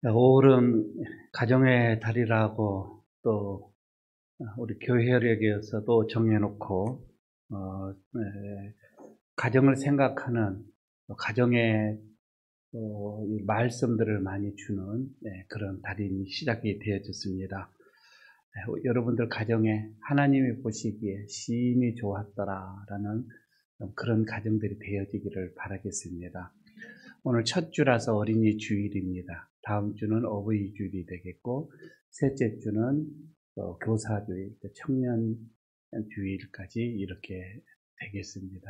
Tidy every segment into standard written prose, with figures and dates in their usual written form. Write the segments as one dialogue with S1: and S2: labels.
S1: 5월은 가정의 달이라고 또 우리 교회력에서도 정해놓고 가정을 생각하는 가정의 이 말씀들을 많이 주는 그런 달이 시작이 되어졌습니다. 여러분들 가정에 하나님이 보시기에 심히 좋았더라라는 그런 가정들이 되어지기를 바라겠습니다. 오늘 첫 주라서 어린이 주일입니다. 다음 주는 어버이 주일이 되겠고, 셋째 주는 교사주일, 청년 주일까지 이렇게 되겠습니다.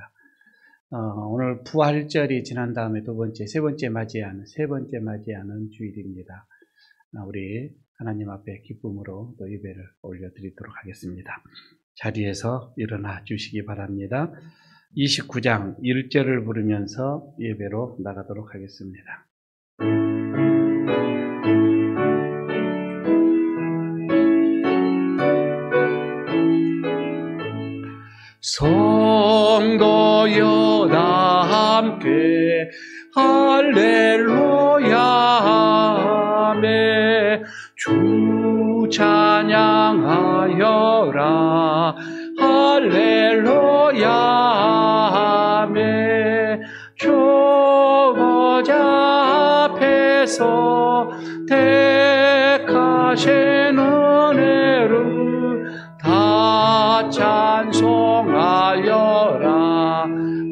S1: 오늘 부활절이 지난 다음에 세 번째 맞이하는 주일입니다. 우리 하나님 앞에 기쁨으로 또 예배를 올려드리도록 하겠습니다. 자리에서 일어나 주시기 바랍니다. 29장 1절을 부르면서 예배로 나가도록 하겠습니다. 성도여 다 함께 할렐루야 하매 주 찬양하여라 할렐루야 하매 저보자 앞에서 택하신 은혜를 다 찬송하여라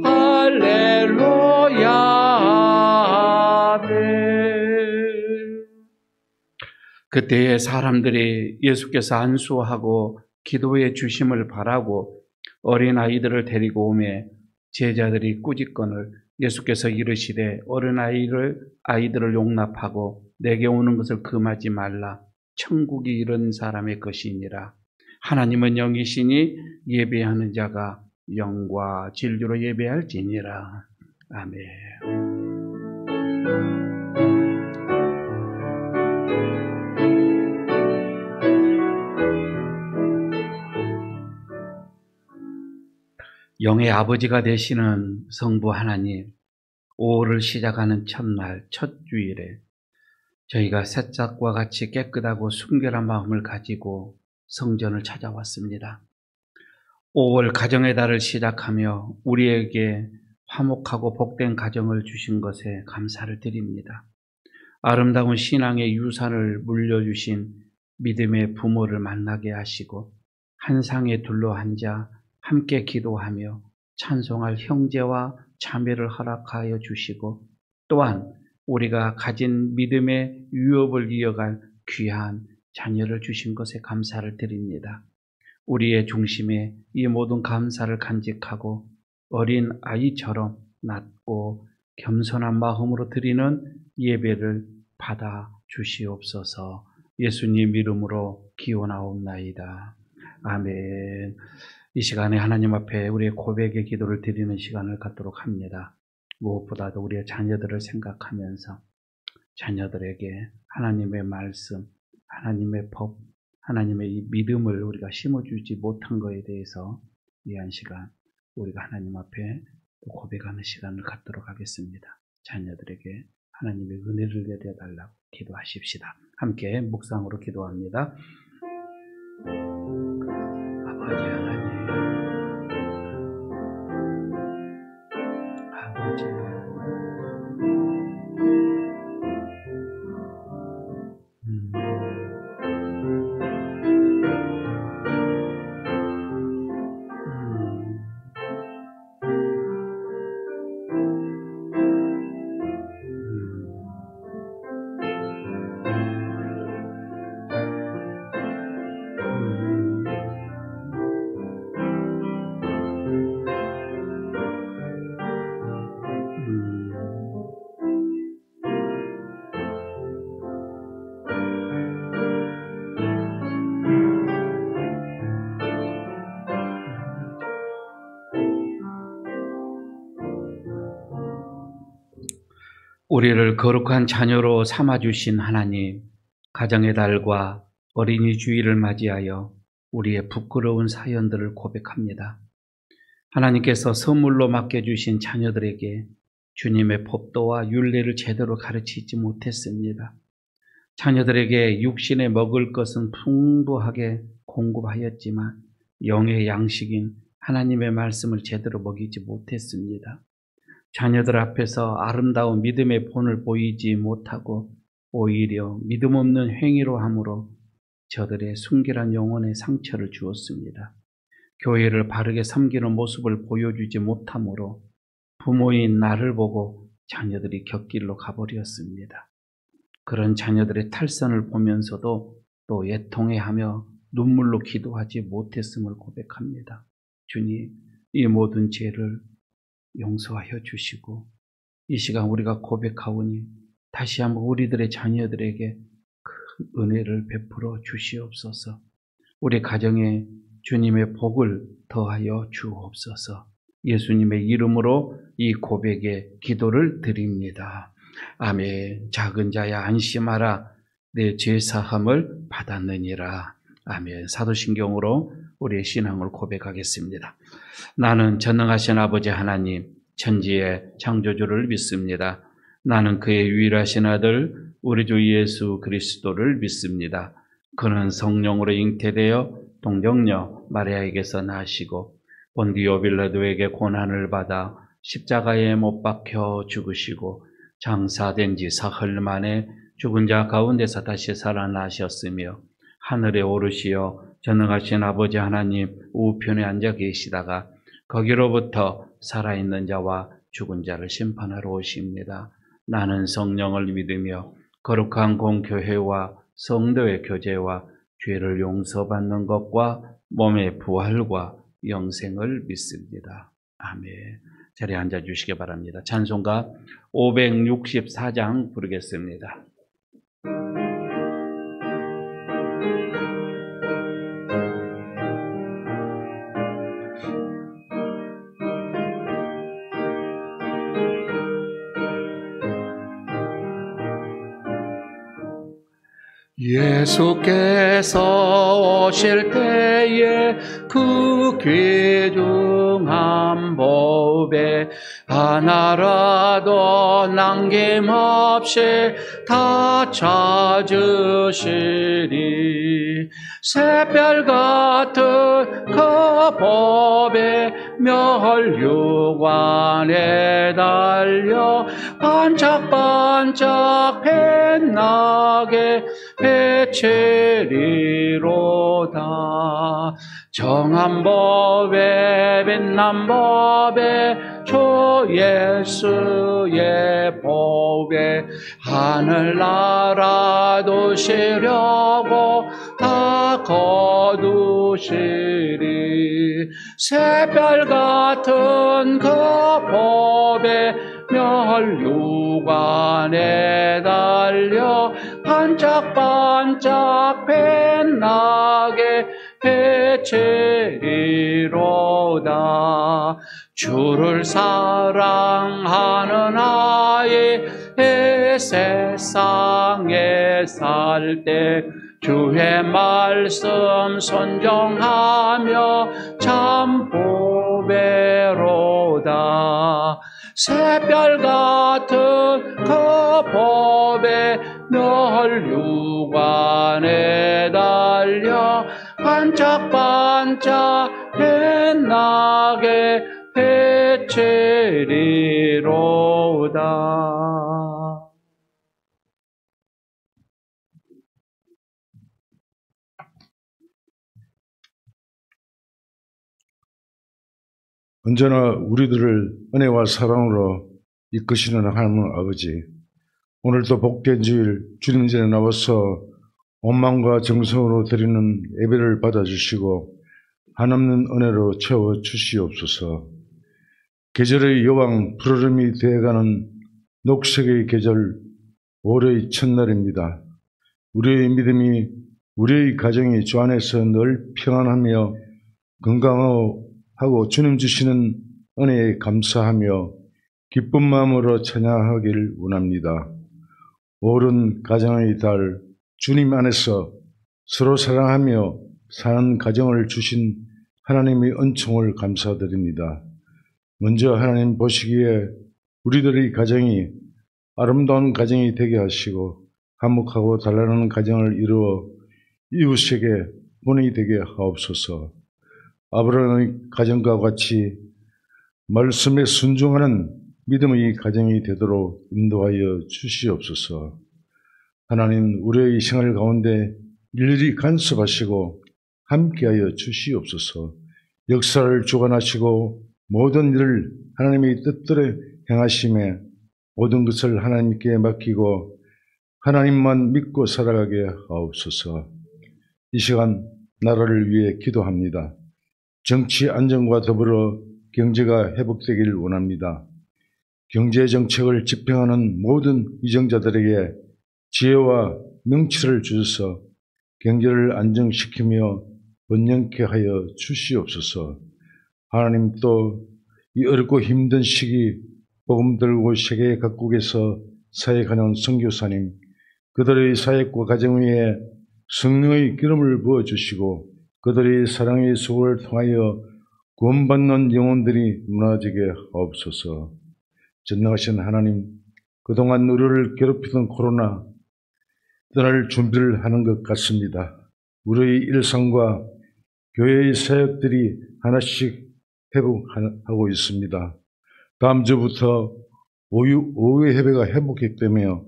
S1: 할렐루야 아멘. 그때에 사람들이 예수께서 안수하고 기도해 주심을 바라고 어린아이들을 데리고 오매 제자들이 꾸짖거늘 예수께서 이르시되 어린아이들을 용납하고 내게 오는 것을 금하지 말라. 천국이 이런 사람의 것이니라. 하나님은 영이시니 예배하는 자가 영과 진리로 예배할지니라. 아멘. 영의 아버지가 되시는 성부 하나님, 5월을 시작하는 첫날, 첫 주일에 저희가 새싹과 같이 깨끗하고 순결한 마음을 가지고 성전을 찾아왔습니다. 5월 가정의 달을 시작하며 우리에게 화목하고 복된 가정을 주신 것에 감사를 드립니다. 아름다운 신앙의 유산을 물려주신 믿음의 부모를 만나게 하시고 한 상에 둘러앉아 함께 기도하며 찬송할 형제와 자매를 허락하여 주시고 또한 우리가 가진 믿음의 유업을 이어갈 귀한 자녀를 주신 것에 감사를 드립니다. 우리의 중심에 이 모든 감사를 간직하고 어린 아이처럼 낮고 겸손한 마음으로 드리는 예배를 받아 주시옵소서. 예수님 이름으로 기원하옵나이다. 아멘. 이 시간에 하나님 앞에 우리의 고백의 기도를 드리는 시간을 갖도록 합니다. 무엇보다도 우리의 자녀들을 생각하면서 자녀들에게 하나님의 말씀, 하나님의 법, 하나님의 이 믿음을 우리가 심어주지 못한 것에 대해서 위한 시간, 우리가 하나님 앞에 고백하는 시간을 갖도록 하겠습니다. 자녀들에게 하나님의 은혜를 내려달라고 기도하십시다. 함께 묵상으로 기도합니다. 아버지 하나님, 아버지 우리를 거룩한 자녀로 삼아주신 하나님, 가정의 달과 어린이 주일을 맞이하여 우리의 부끄러운 사연들을 고백합니다. 하나님께서 선물로 맡겨주신 자녀들에게 주님의 법도와 율례를 제대로 가르치지 못했습니다. 자녀들에게 육신에 먹을 것은 풍부하게 공급하였지만 영의 양식인 하나님의 말씀을 제대로 먹이지 못했습니다. 자녀들 앞에서 아름다운 믿음의 본을 보이지 못하고 오히려 믿음 없는 행위로 함으로 저들의 순결한 영혼에 상처를 주었습니다. 교회를 바르게 섬기는 모습을 보여주지 못함으로 부모인 나를 보고 자녀들이 곁길로 가버렸습니다. 그런 자녀들의 탈선을 보면서도 또 애통해하며 눈물로 기도하지 못했음을 고백합니다. 주님, 이 모든 죄를 용서하여 주시고 이 시간 우리가 고백하오니 다시 한번 우리들의 자녀들에게 큰 은혜를 베풀어 주시옵소서. 우리 가정에 주님의 복을 더하여 주옵소서. 예수님의 이름으로 이 고백에 기도를 드립니다. 아멘. 작은 자야 안심하라. 내 죄사함을 받았느니라. 아멘. 사도신경으로 우리의 신앙을 고백하겠습니다. 나는 전능하신 아버지 하나님, 천지의 창조주를 믿습니다. 나는 그의 유일하신 아들 우리 주 예수 그리스도를 믿습니다. 그는 성령으로 잉태되어 동정녀 마리아에게서 나시고 본디오 빌라도에게 고난을 받아 십자가에 못 박혀 죽으시고 장사된 지 사흘 만에 죽은 자 가운데서 다시 살아나셨으며 하늘에 오르시어 전능하신 아버지 하나님 우편에 앉아 계시다가 거기로부터 살아있는 자와 죽은 자를 심판하러 오십니다. 나는 성령을 믿으며 거룩한 공교회와 성도의 교제와 죄를 용서받는 것과 몸의 부활과 영생을 믿습니다. 아멘. 자리에 앉아주시기 바랍니다. 찬송가 564장 부르겠습니다.
S2: 예수께서 오실 때에 그 귀중한 법에 하나라도 남김없이 다 찾으시리. 새별 같은 그 법에 멸류관에 달려 반짝반짝 빛나게 해치리로다. 정한 법에 빛난 법에 주 예수의 법에 하늘나라 도시려고 다 거두시리. 새별 같은 그 법에 멸류관에 달려 반짝반짝 빛나게 해치리로다. 주를 사랑하는 아이 세상에 살 때 주의 말씀 순종하며 참 보배로다. 새별 같은 그 법에 멸류관에 달려 반짝반짝 빛나게 해치리로다.
S3: 언제나 우리들을 은혜와 사랑으로 이끄시는 하나님 아버지, 오늘도 복된 주일 주님 전에 나와서 원망과 정성으로 드리는 예배를 받아주시고 한없는 은혜로 채워주시옵소서. 계절의 여왕 푸르름이 되어가는 녹색의 계절 올해의 첫날입니다. 우리의 믿음이, 우리의 가정이 주 안에서 늘 평안하며 건강하고 주님 주시는 은혜에 감사하며 기쁜 마음으로 찬양하기를 원합니다. 오랜 가정의 달 주님 안에서 서로 사랑하며 사는 가정을 주신 하나님의 은총을 감사드립니다. 먼저 하나님 보시기에 우리들의 가정이 아름다운 가정이 되게 하시고 화목하고 단란한 가정을 이루어 이웃에게 본이 되게 하옵소서. 아브라함의 가정과 같이 말씀에 순종하는 믿음의 가정이 되도록 인도하여 주시옵소서. 하나님, 우리의 생활 가운데 일일이 간섭하시고 함께하여 주시옵소서. 역사를 주관하시고 모든 일을 하나님의 뜻대로 행하심에 모든 것을 하나님께 맡기고 하나님만 믿고 살아가게 하옵소서. 이 시간 나라를 위해 기도합니다. 정치 안정과 더불어 경제가 회복되기를 원합니다. 경제 정책을 집행하는 모든 위정자들에게 지혜와 명치를 주셔서 경제를 안정시키며 번영케 하여 주시옵소서. 하나님, 또 이 어렵고 힘든 시기 복음 들고 세계 각국에서 사역하는 선교사님, 그들의 사역과 가정 위에 성령의 기름을 부어주시고 그들의 사랑의 수고를 통하여 구원받는 영혼들이 무너지게 하옵소서. 전능하신 하나님, 그동안 우리를 괴롭히던 코로나 떠날 준비를 하는 것 같습니다. 우리의 일상과 교회의 사역들이 하나씩 회복하고 있습니다. 다음 주부터 오후 예배가 회복되며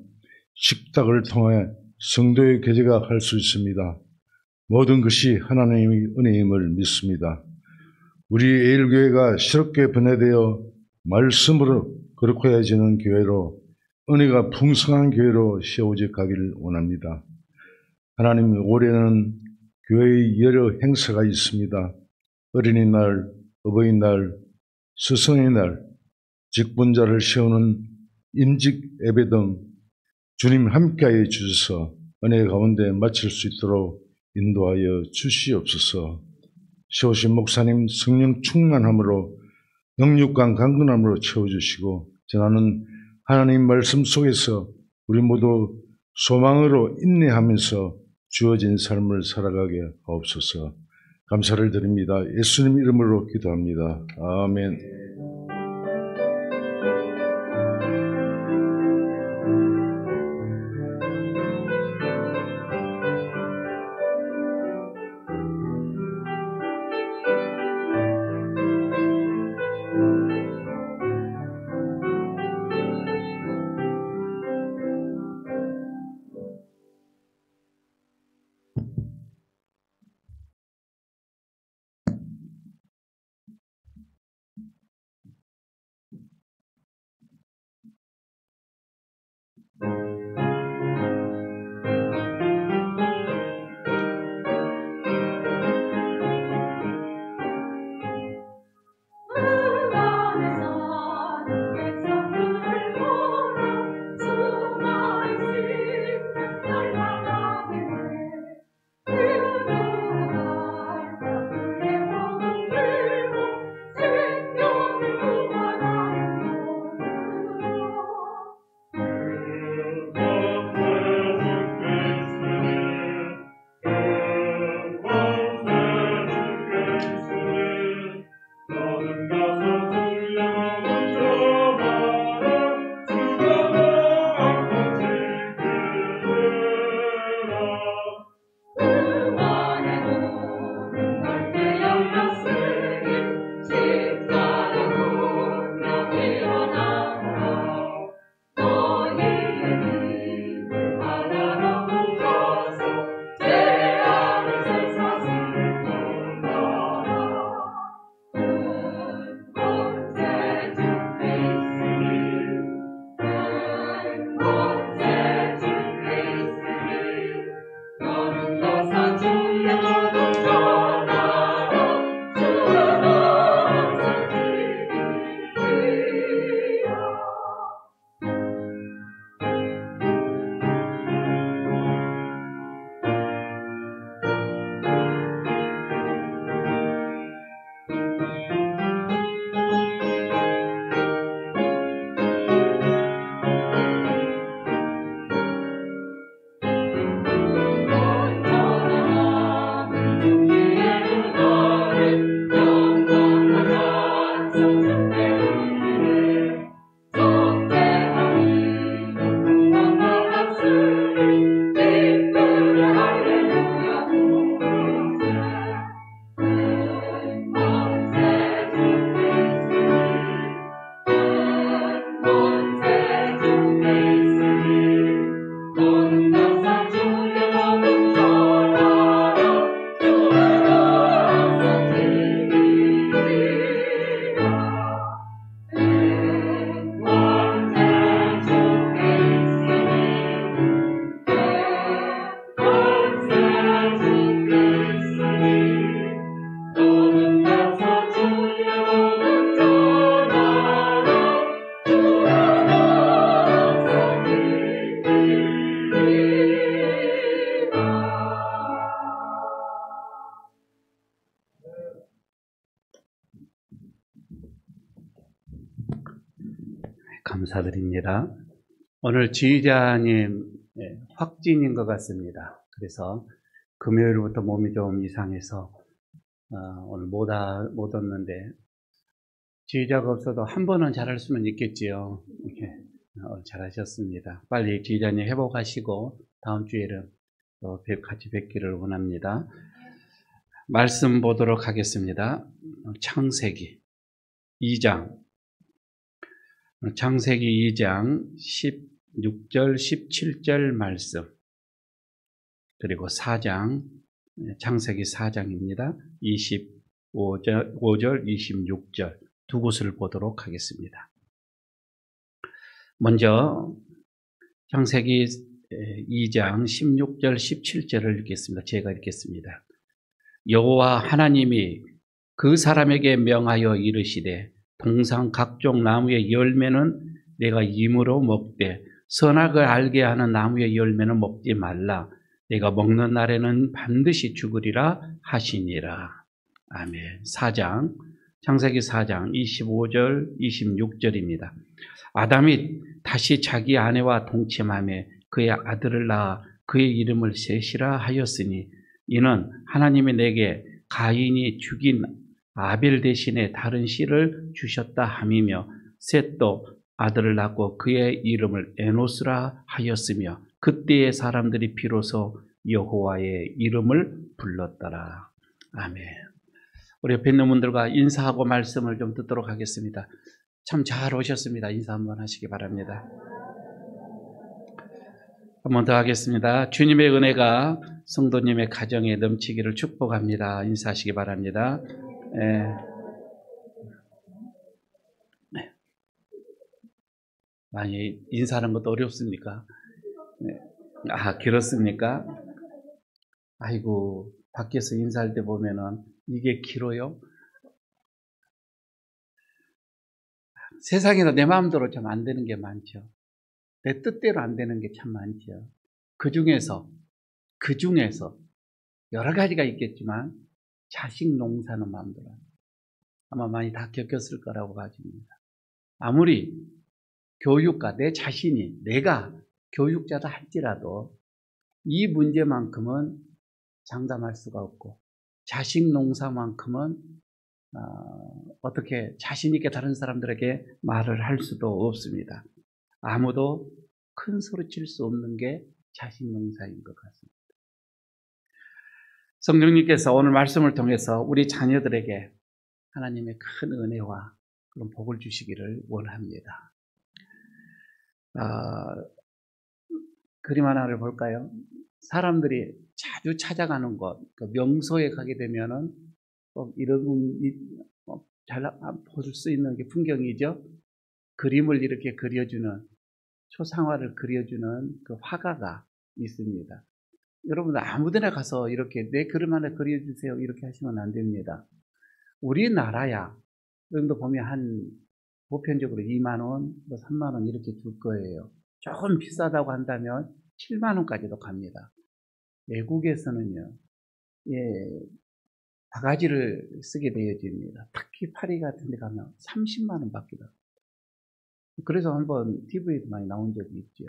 S3: 식탁을 통해 성도의 교제가 할 수 있습니다. 모든 것이 하나님의 은혜임을 믿습니다. 우리 에일교회가 새롭게 변화되어 말씀으로 거룩해지는 교회로, 은혜가 풍성한 교회로 세워져 가기를 원합니다. 하나님, 올해는 교회의 여러 행사가 있습니다. 어린이날, 어버이날, 스승의 날, 직분자를 세우는 임직 예배 등 주님 함께하여 주셔서 은혜 가운데 마칠 수 있도록 인도하여 주시옵소서. 세우신 목사님 성령 충만함으로 영육간 강건함으로 채워주시고, 전하는 하나님 말씀 속에서 우리 모두 소망으로 인내하면서 주어진 삶을 살아가게 하옵소서. 감사를 드립니다. 예수님 이름으로 기도합니다. 아멘.
S1: 감사드립니다. 오늘 지휘자님 확진인 것 같습니다. 그래서 금요일부터 몸이 좀 이상해서 오늘 못 왔는데 지휘자가 없어도 한 번은 잘할 수는 있겠지요. 이렇게 잘하셨습니다. 빨리 지휘자님 회복하시고 다음 주에는 같이 뵙기를 원합니다. 말씀 보도록 하겠습니다. 창세기 2장 16절 17절 말씀, 그리고 4장 창세기 4장입니다. 25절 26절 두 곳을 보도록 하겠습니다. 먼저 창세기 2장 16절 17절을 읽겠습니다. 제가 읽겠습니다. 여호와 하나님이 그 사람에게 명하여 이르시되 동상 각종 나무의 열매는 내가 임으로 먹되 선악을 알게 하는 나무의 열매는 먹지 말라. 내가 먹는 날에는 반드시 죽으리라 하시니라. 아멘. 4장 창세기 4장 25절 26절입니다. 아담이 다시 자기 아내와 동침하며 그의 아들을 낳아 그의 이름을 셋이라 하였으니 이는 하나님이 내게 가인이 죽인 아벨 대신에 다른 씨를 주셨다 함이며 셋도 아들을 낳고 그의 이름을 에노스라 하였으며 그때의 사람들이 비로소 여호와의 이름을 불렀더라. 아멘. 우리 옆에 있는 분들과 인사하고 말씀을 좀 듣도록 하겠습니다. 참 잘 오셨습니다. 인사 한번 하시기 바랍니다. 한 번 더 하겠습니다. 주님의 은혜가 성도님의 가정에 넘치기를 축복합니다. 인사하시기 바랍니다. 네. 많이 인사하는 것도 어렵습니까? 네. 아, 그렇습니까? 아이고, 밖에서 인사할 때 보면은 이게 길어요? 세상에서 내 마음대로 참 안 되는 게 많죠. 내 뜻대로 안 되는 게 참 많죠. 그 중에서 여러 가지가 있겠지만 자식 농사는 마음대로 아마 많이 다 겪었을 거라고 봐집니다. 아무리 교육가, 내 자신이 내가 교육자다 할지라도 이 문제만큼은 장담할 수가 없고 자식 농사만큼은 어떻게 자신 있게 다른 사람들에게 말을 할 수도 없습니다. 아무도 큰 소리 칠 수 없는 게 자식 농사인 것 같습니다. 성령님께서 오늘 말씀을 통해서 우리 자녀들에게 하나님의 큰 은혜와 그런 복을 주시기를 원합니다. 그림 하나를 볼까요? 사람들이 자주 찾아가는 곳, 그 명소에 가게 되면은 이런 잘 볼 수 있는 게 풍경이죠. 그림을 이렇게 그려주는, 초상화를 그려주는 그 화가가 있습니다. 여러분 아무데나 가서 이렇게 내 그림 하나 그려주세요 이렇게 하시면 안 됩니다. 우리나라야 여러분도 보면 한 보편적으로 2만 원, 3만 원 이렇게 줄 거예요. 조금 비싸다고 한다면 7만 원까지도 갑니다. 외국에서는요, 바가지를 쓰게 되어집니다. 특히 파리 같은 데 가면 30만 원 받기도 합니다. 그래서 한번 TV에도 많이 나온 적이 있죠.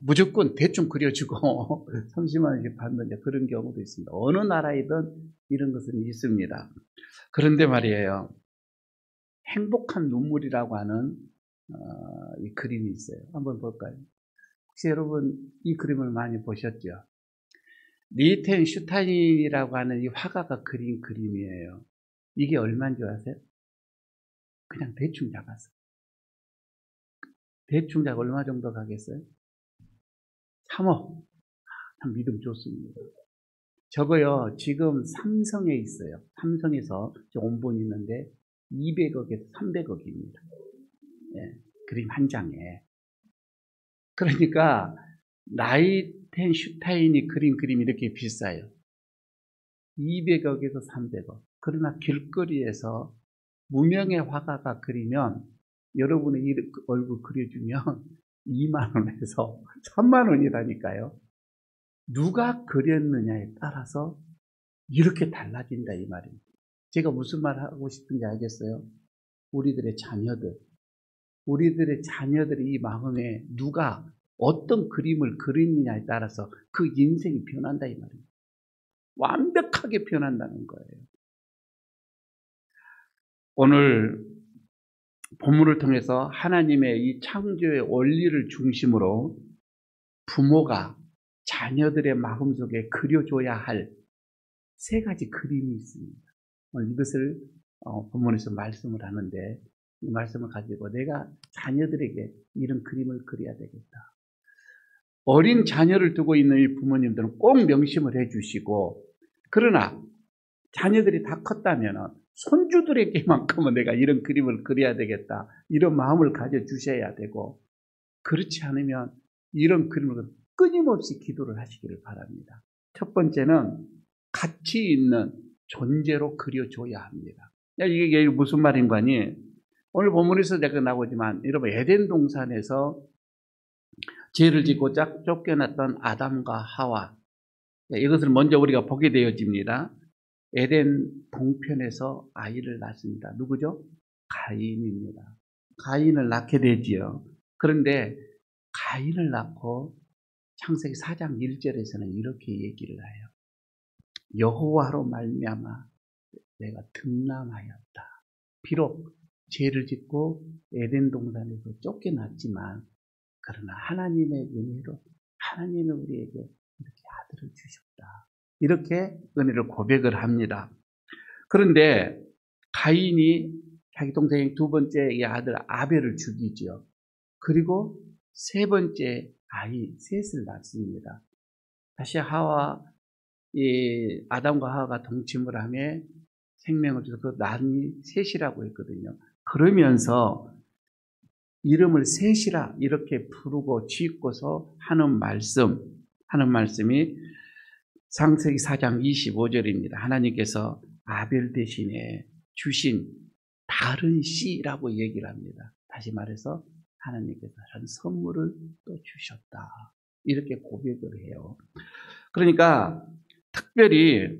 S1: 무조건 대충 그려주고 30만 원씩 받는 그런 경우도 있습니다. 어느 나라이든 이런 것은 있습니다. 그런데 말이에요. 행복한 눈물이라고 하는 이 그림이 있어요. 한번 볼까요? 혹시 여러분 이 그림을 많이 보셨죠? 리히텐슈타인이라고 하는 이 화가가 그린 그림이에요. 이게 얼마인 줄 아세요? 그냥 대충 작았어요. 대충 작 얼마 정도 가겠어요? 3억. 참 믿음 좋습니다. 저거요, 지금 삼성에 있어요. 삼성에서 온본이 있는데 200억에서 300억입니다. 예, 그림 한 장에. 그러니까 라이텐슈타인이 그린 그림이 이렇게 비싸요. 200억에서 300억. 그러나 길거리에서 무명의 화가가 그리면 여러분의 이 얼굴 그려주면 2만 원에서 3만 원이라니까요. 누가 그렸느냐에 따라서 이렇게 달라진다 이 말입니다. 제가 무슨 말 하고 싶은지 알겠어요? 우리들의 자녀들, 우리들의 자녀들이 이 마음에 누가 어떤 그림을 그리느냐에 따라서 그 인생이 변한다 이 말입니다. 완벽하게 변한다는 거예요. 오늘 본문을 통해서 하나님의 이 창조의 원리를 중심으로 부모가 자녀들의 마음속에 그려줘야 할 세 가지 그림이 있습니다. 오늘 이것을 본문에서 말씀을 하는데 이 말씀을 가지고 내가 자녀들에게 이런 그림을 그려야 되겠다. 어린 자녀를 두고 있는 이 부모님들은 꼭 명심을 해주시고, 그러나 자녀들이 다 컸다면 손주들에게만큼은 내가 이런 그림을 그려야 되겠다, 이런 마음을 가져주셔야 되고, 그렇지 않으면 이런 그림을 끊임없이 기도를 하시기를 바랍니다. 첫 번째는 가치 있는 존재로 그려줘야 합니다. 이게 무슨 말인가니, 오늘 본문에서 제가 나오지만 여러분, 에덴 동산에서 죄를 짓고 쫓겨났던 아담과 하와, 이것을 먼저 우리가 보게 되어집니다. 에덴 동편에서 아이를 낳습니다. 누구죠? 가인입니다. 가인을 낳게 되지요. 그런데 가인을 낳고 창세기 4장 1절에서는 이렇게 얘기를 해요. 여호와로 말미암아 내가 득남하였다. 비록 죄를 짓고 에덴 동산에서 쫓겨났지만 그러나 하나님의 은혜로 하나님이 우리에게 이렇게 아들을 주셨다. 이렇게 은혜를 고백을 합니다. 그런데 가인이 자기 동생 두 번째 이 아들 아벨을 죽이죠. 그리고 세 번째 아이 셋을 낳습니다. 다시 이 아담과 하와가 동침을 하며 생명을 줘서 그 낳은 셋이라고 했거든요. 그러면서 이름을 셋이라 이렇게 부르고 짓고서 하는 말씀이 창세기 4장 25절입니다. 하나님께서 아벨 대신에 주신 다른 씨라고 얘기를 합니다. 다시 말해서 하나님께서 다른 선물을 또 주셨다. 이렇게 고백을 해요. 그러니까 특별히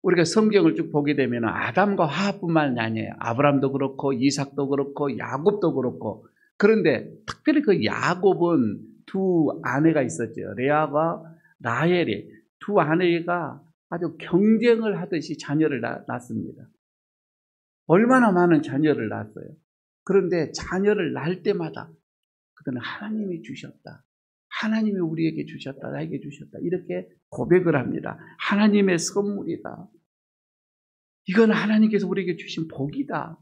S1: 우리가 성경을 쭉 보게 되면 아담과 하와뿐만 아니에요. 아브람도 그렇고 이삭도 그렇고 야곱도 그렇고. 그런데 특별히 그 야곱은 두 아내가 있었죠. 레아와 라헬이 두 아내가 아주 경쟁을 하듯이 자녀를 낳습니다. 얼마나 많은 자녀를 낳았어요. 그런데 자녀를 낳을 때마다 그들은 하나님이 주셨다. 하나님이 우리에게 주셨다. 나에게 주셨다. 이렇게 고백을 합니다. 하나님의 선물이다. 이건 하나님께서 우리에게 주신 복이다.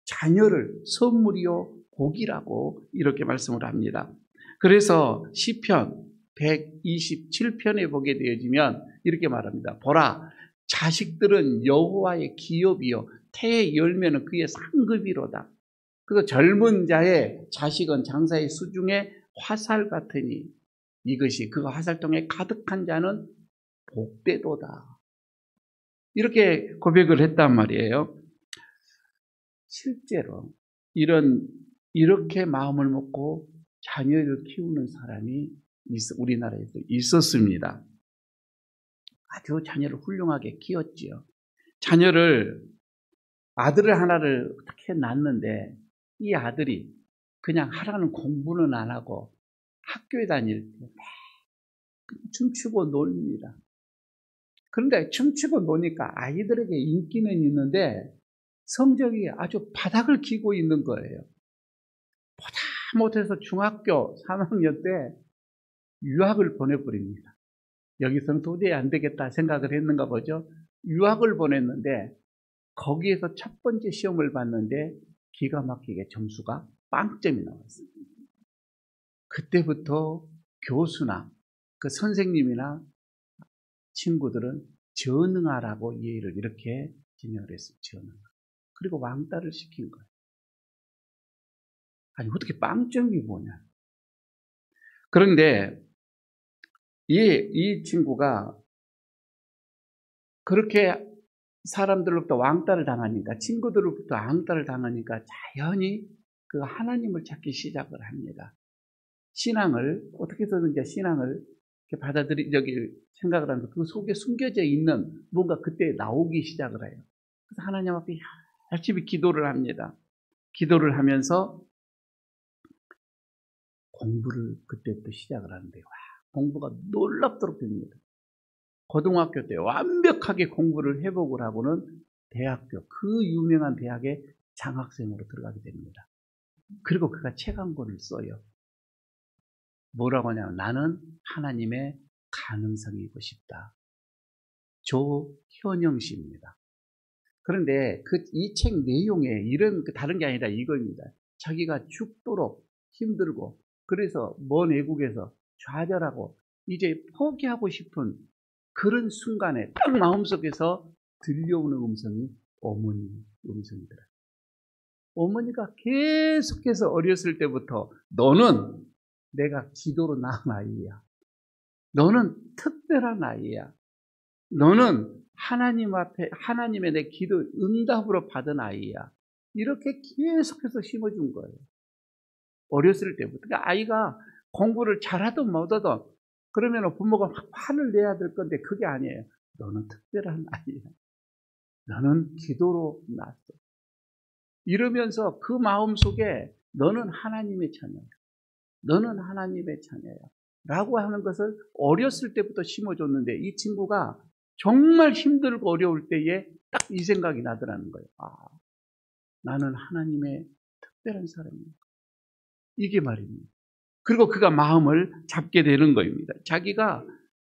S1: 자녀를 선물이요 복이라고 이렇게 말씀을 합니다. 그래서 시편 127편에 보게 되어지면 이렇게 말합니다. 보라, 자식들은 여호와의 기업이요 태의 열매는 그의 상급이로다. 그래서 젊은 자의 자식은 장사의 수중에 화살 같으니 이것이 그 화살통에 가득한 자는 복되도다. 이렇게 고백을 했단 말이에요. 실제로 이렇게 마음을 먹고 자녀를 키우는 사람이 우리나라에도 있었습니다. 아주 자녀를 훌륭하게 키웠지요. 아들을 하나를 어떻게 낳는데 이 아들이 그냥 하라는 공부는 안 하고 학교에 다닐 때 춤추고 놉니다. 그런데 춤추고 노니까 아이들에게 인기는 있는데 성적이 아주 바닥을 기고 있는 거예요. 보다 못해서 중학교 3학년 때 유학을 보내버립니다. 여기서는 도저히 안 되겠다 생각을 했는가 보죠. 유학을 보냈는데 거기에서 첫 번째 시험을 봤는데 기가 막히게 점수가 빵점이 나왔어요. 그때부터 교수나 그 선생님이나 친구들은 전응하라고 얘를 이렇게 지명을 했어요. 전응. 그리고 왕따를 시킨 거예요. 아니 어떻게 빵점이 뭐냐. 그런데 이 친구가 그렇게 사람들로부터 왕따를 당하니까, 친구들로부터 왕따를 당하니까 자연히 그 하나님을 찾기 시작을 합니다. 신앙을 어떻게 해서든지 신앙을 생각을 하면서 그 속에 숨겨져 있는 뭔가 그때 나오기 시작을 해요. 그래서 하나님 앞에 열심히 기도를 합니다. 기도를 하면서 공부를 그때부터 시작을 하는데, 와, 공부가 놀랍도록 됩니다. 고등학교 때 완벽하게 공부를 회복을 하고는 대학교, 그 유명한 대학에 장학생으로 들어가게 됩니다. 그리고 그가 책 한 권을 써요. 뭐라고 하냐면, 나는 하나님의 가능성이고 싶다. 조현영 씨입니다. 그런데 이 책 내용에 이런 다른 게 아니라 이거입니다. 자기가 죽도록 힘들고, 그래서 먼 외국에서 좌절하고 이제 포기하고 싶은 그런 순간에 딱 마음속에서 들려오는 음성이 어머니 음성이더라. 어머니가 계속해서 어렸을 때부터 너는 내가 기도로 낳은 아이야. 너는 특별한 아이야. 너는 하나님 앞에 하나님의 내 기도 응답으로 받은 아이야. 이렇게 계속해서 심어준 거예요. 어렸을 때부터. 그러니까 아이가 공부를 잘하든 못하든 그러면 부모가 화를 내야 될 건데 그게 아니에요. 너는 특별한 아이야. 너는 기도로 낳았어. 이러면서 그 마음속에 너는 하나님의 자녀야. 너는 하나님의 자녀야. 라고 하는 것을 어렸을 때부터 심어줬는데 이 친구가 정말 힘들고 어려울 때에 딱 이 생각이 나더라는 거예요. 아, 나는 하나님의 특별한 사람이야. 이게 말입니다. 그리고 그가 마음을 잡게 되는 겁니다. 자기가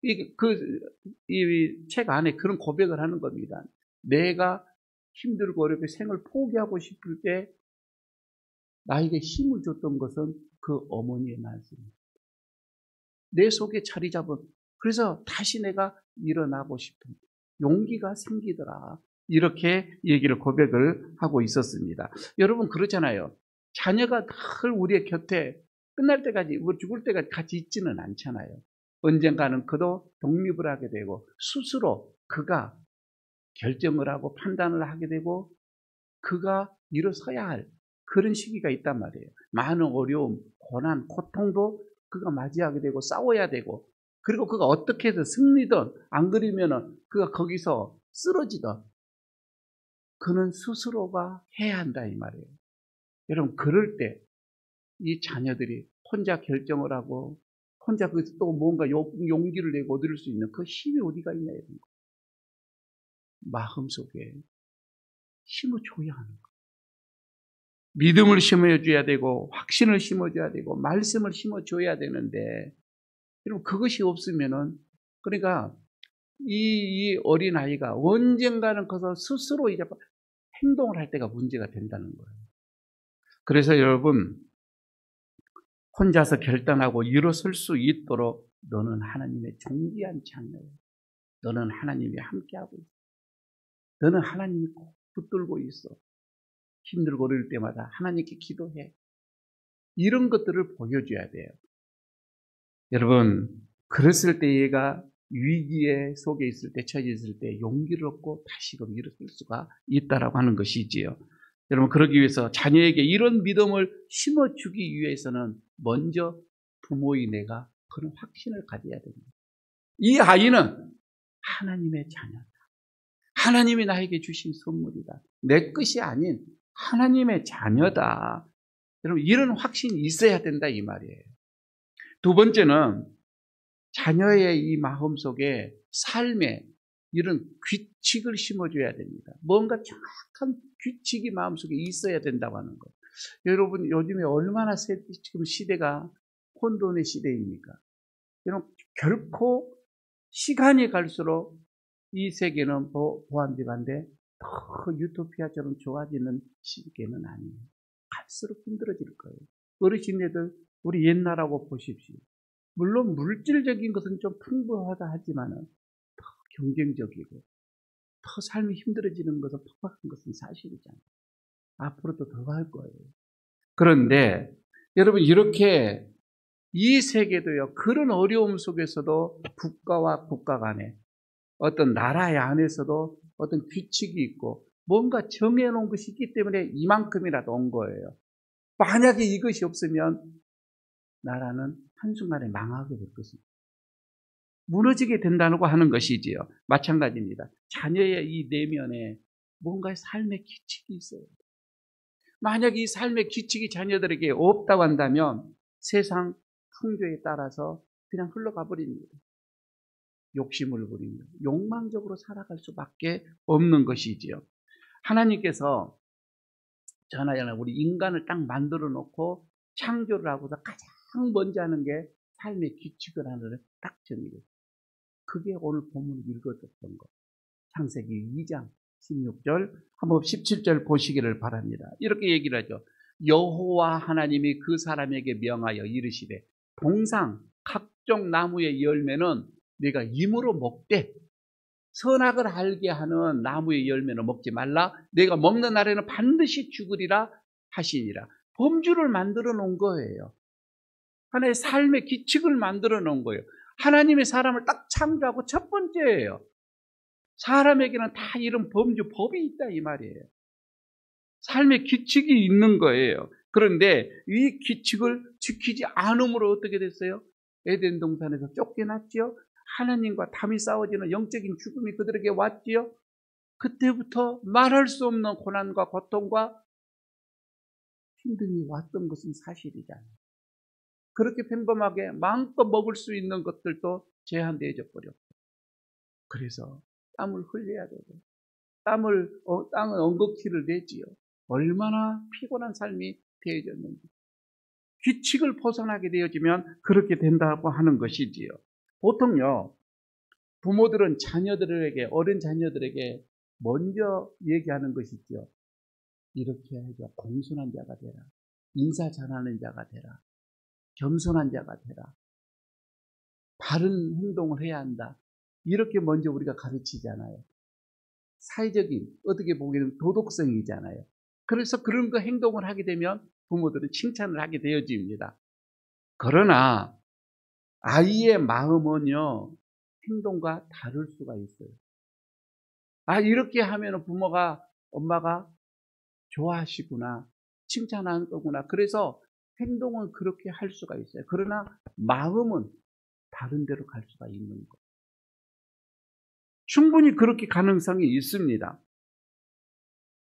S1: 이 책 안에 그런 고백을 하는 겁니다. 내가 힘들고 어렵게 생을 포기하고 싶을 때 나에게 힘을 줬던 것은 그 어머니의 말씀입니다. 내 속에 자리 잡은, 그래서 다시 내가 일어나고 싶은 용기가 생기더라. 이렇게 얘기를 고백을 하고 있었습니다. 여러분 그렇잖아요. 자녀가 늘 우리의 곁에 끝날 때까지, 죽을 때까지 같이 있지는 않잖아요. 언젠가는 그도 독립을 하게 되고 스스로 그가 결정을 하고 판단을 하게 되고 그가 일어서야 할 그런 시기가 있단 말이에요. 많은 어려움, 고난, 고통도 그가 맞이하게 되고 싸워야 되고, 그리고 그가 어떻게 해서 승리든 안 그러면은 그가 거기서 쓰러지든 그는 스스로가 해야 한다 이 말이에요. 여러분 그럴 때 이 자녀들이 혼자 결정을 하고 혼자 또 뭔가 용기를 내고 얻을 수 있는 그 힘이 어디가 있냐 이런 거. 마음속에 힘을 줘야 하는 거. 믿음을 심어줘야 되고 확신을 심어줘야 되고 말씀을 심어줘야 되는데 여러분 그것이 없으면은, 그러니까 이 어린아이가 언젠가는 커서 스스로 이제 행동을 할 때가 문제가 된다는 거예요. 그래서 여러분 혼자서 결단하고 일어설 수 있도록 너는 하나님의 존귀한 자녀예요. 너는 하나님이 함께하고 있어. 너는 하나님이 꼭 붙들고 있어. 힘들고 어려울 때마다 하나님께 기도해. 이런 것들을 보여줘야 돼요. 여러분 그랬을 때 얘가 위기에 속에 있을 때, 처해 있을 때 용기를 얻고 다시금 일어설 수가 있다라고 하는 것이지요. 여러분 그러기 위해서 자녀에게 이런 믿음을 심어주기 위해서는 먼저 부모의 내가 그런 확신을 가져야 됩니다. 이 아이는 하나님의 자녀다. 하나님이 나에게 주신 선물이다. 내 것이 아닌 하나님의 자녀다. 여러분 이런 확신이 있어야 된다 이 말이에요. 두 번째는 자녀의 이 마음속에 삶에 이런 규칙을 심어줘야 됩니다. 뭔가 정확한 규칙이 마음속에 있어야 된다고 하는 것. 여러분 요즘에 얼마나 지금 시대가 혼돈의 시대입니까? 여러분 결코 시간이 갈수록 이 세계는 보안비관데 더 유토피아처럼 좋아지는 시기는 아니에요. 갈수록 힘들어질 거예요. 어르신네들 우리 옛날하고 보십시오. 물론 물질적인 것은 좀 풍부하다 하지만 더 경쟁적이고 더 삶이 힘들어지는 것은 팍팍한 것은 사실이잖아요. 앞으로도 더 할 거예요. 그런데 여러분 이렇게 이 세계도요, 그런 어려움 속에서도 국가와 국가 간에 어떤 나라 안에서도 어떤 규칙이 있고 뭔가 정해놓은 것이 있기 때문에 이만큼이라도 온 거예요. 만약에 이것이 없으면 나라는 한순간에 망하게 될 것입니다. 무너지게 된다고 하는 것이지요. 마찬가지입니다. 자녀의 이 내면에 뭔가 삶의 규칙이 있어요. 만약 이 삶의 규칙이 자녀들에게 없다고 한다면 세상 풍조에 따라서 그냥 흘러가 버립니다. 욕심을 부리며 욕망적으로 살아갈 수밖에 없는 것이지요. 하나님께서 전하잖아요. 우리 인간을 딱 만들어 놓고 창조를 하고서 가장 먼저 하는 게 삶의 규칙을 하는 딱 정의예요. 그게 오늘 본문 읽어줬던 거. 창세기 2장 16절, 한번 17절 보시기를 바랍니다. 이렇게 얘기를 하죠. 여호와 하나님이 그 사람에게 명하여 이르시되 동상 각종 나무의 열매는 네가 임으로 먹되 선악을 알게 하는 나무의 열매는 먹지 말라. 내가 먹는 날에는 반드시 죽으리라 하시니라. 범주를 만들어 놓은 거예요. 하나의 삶의 규칙을 만들어 놓은 거예요. 하나님의 사람을 딱 창조하고 첫 번째예요. 사람에게는 다 이런 범주, 법이 있다 이 말이에요. 삶의 규칙이 있는 거예요. 그런데 이 규칙을 지키지 않음으로 어떻게 됐어요? 에덴 동산에서 쫓겨났지요. 하나님과 담이 싸워지는 영적인 죽음이 그들에게 왔지요. 그때부터 말할 수 없는 고난과 고통과 힘듦이 왔던 것은 사실이잖아요. 그렇게 평범하게 마음껏 먹을 수 있는 것들도 제한되어져 버렸고, 그래서 땀을 흘려야 되고 땅은 엉겁기를 내지요. 얼마나 피곤한 삶이 되어졌는지. 규칙을 벗어나게 되어지면 그렇게 된다고 하는 것이지요. 보통요, 부모들은 자녀들에게, 어린 자녀들에게 먼저 얘기하는 것이죠. 이렇게 해서 공손한 자가 되라. 인사 잘하는 자가 되라. 겸손한 자가 되라. 바른 행동을 해야 한다. 이렇게 먼저 우리가 가르치잖아요. 사회적인, 어떻게 보기에는 도덕성이잖아요. 그래서 그런 거 행동을 하게 되면 부모들은 칭찬을 하게 되어집니다. 그러나 아이의 마음은요, 행동과 다를 수가 있어요. 이렇게 하면 부모가, 엄마가 좋아하시구나, 칭찬하는 거구나. 그래서 행동은 그렇게 할 수가 있어요. 그러나 마음은 다른 데로 갈 수가 있는 거예요. 충분히 그렇게 가능성이 있습니다.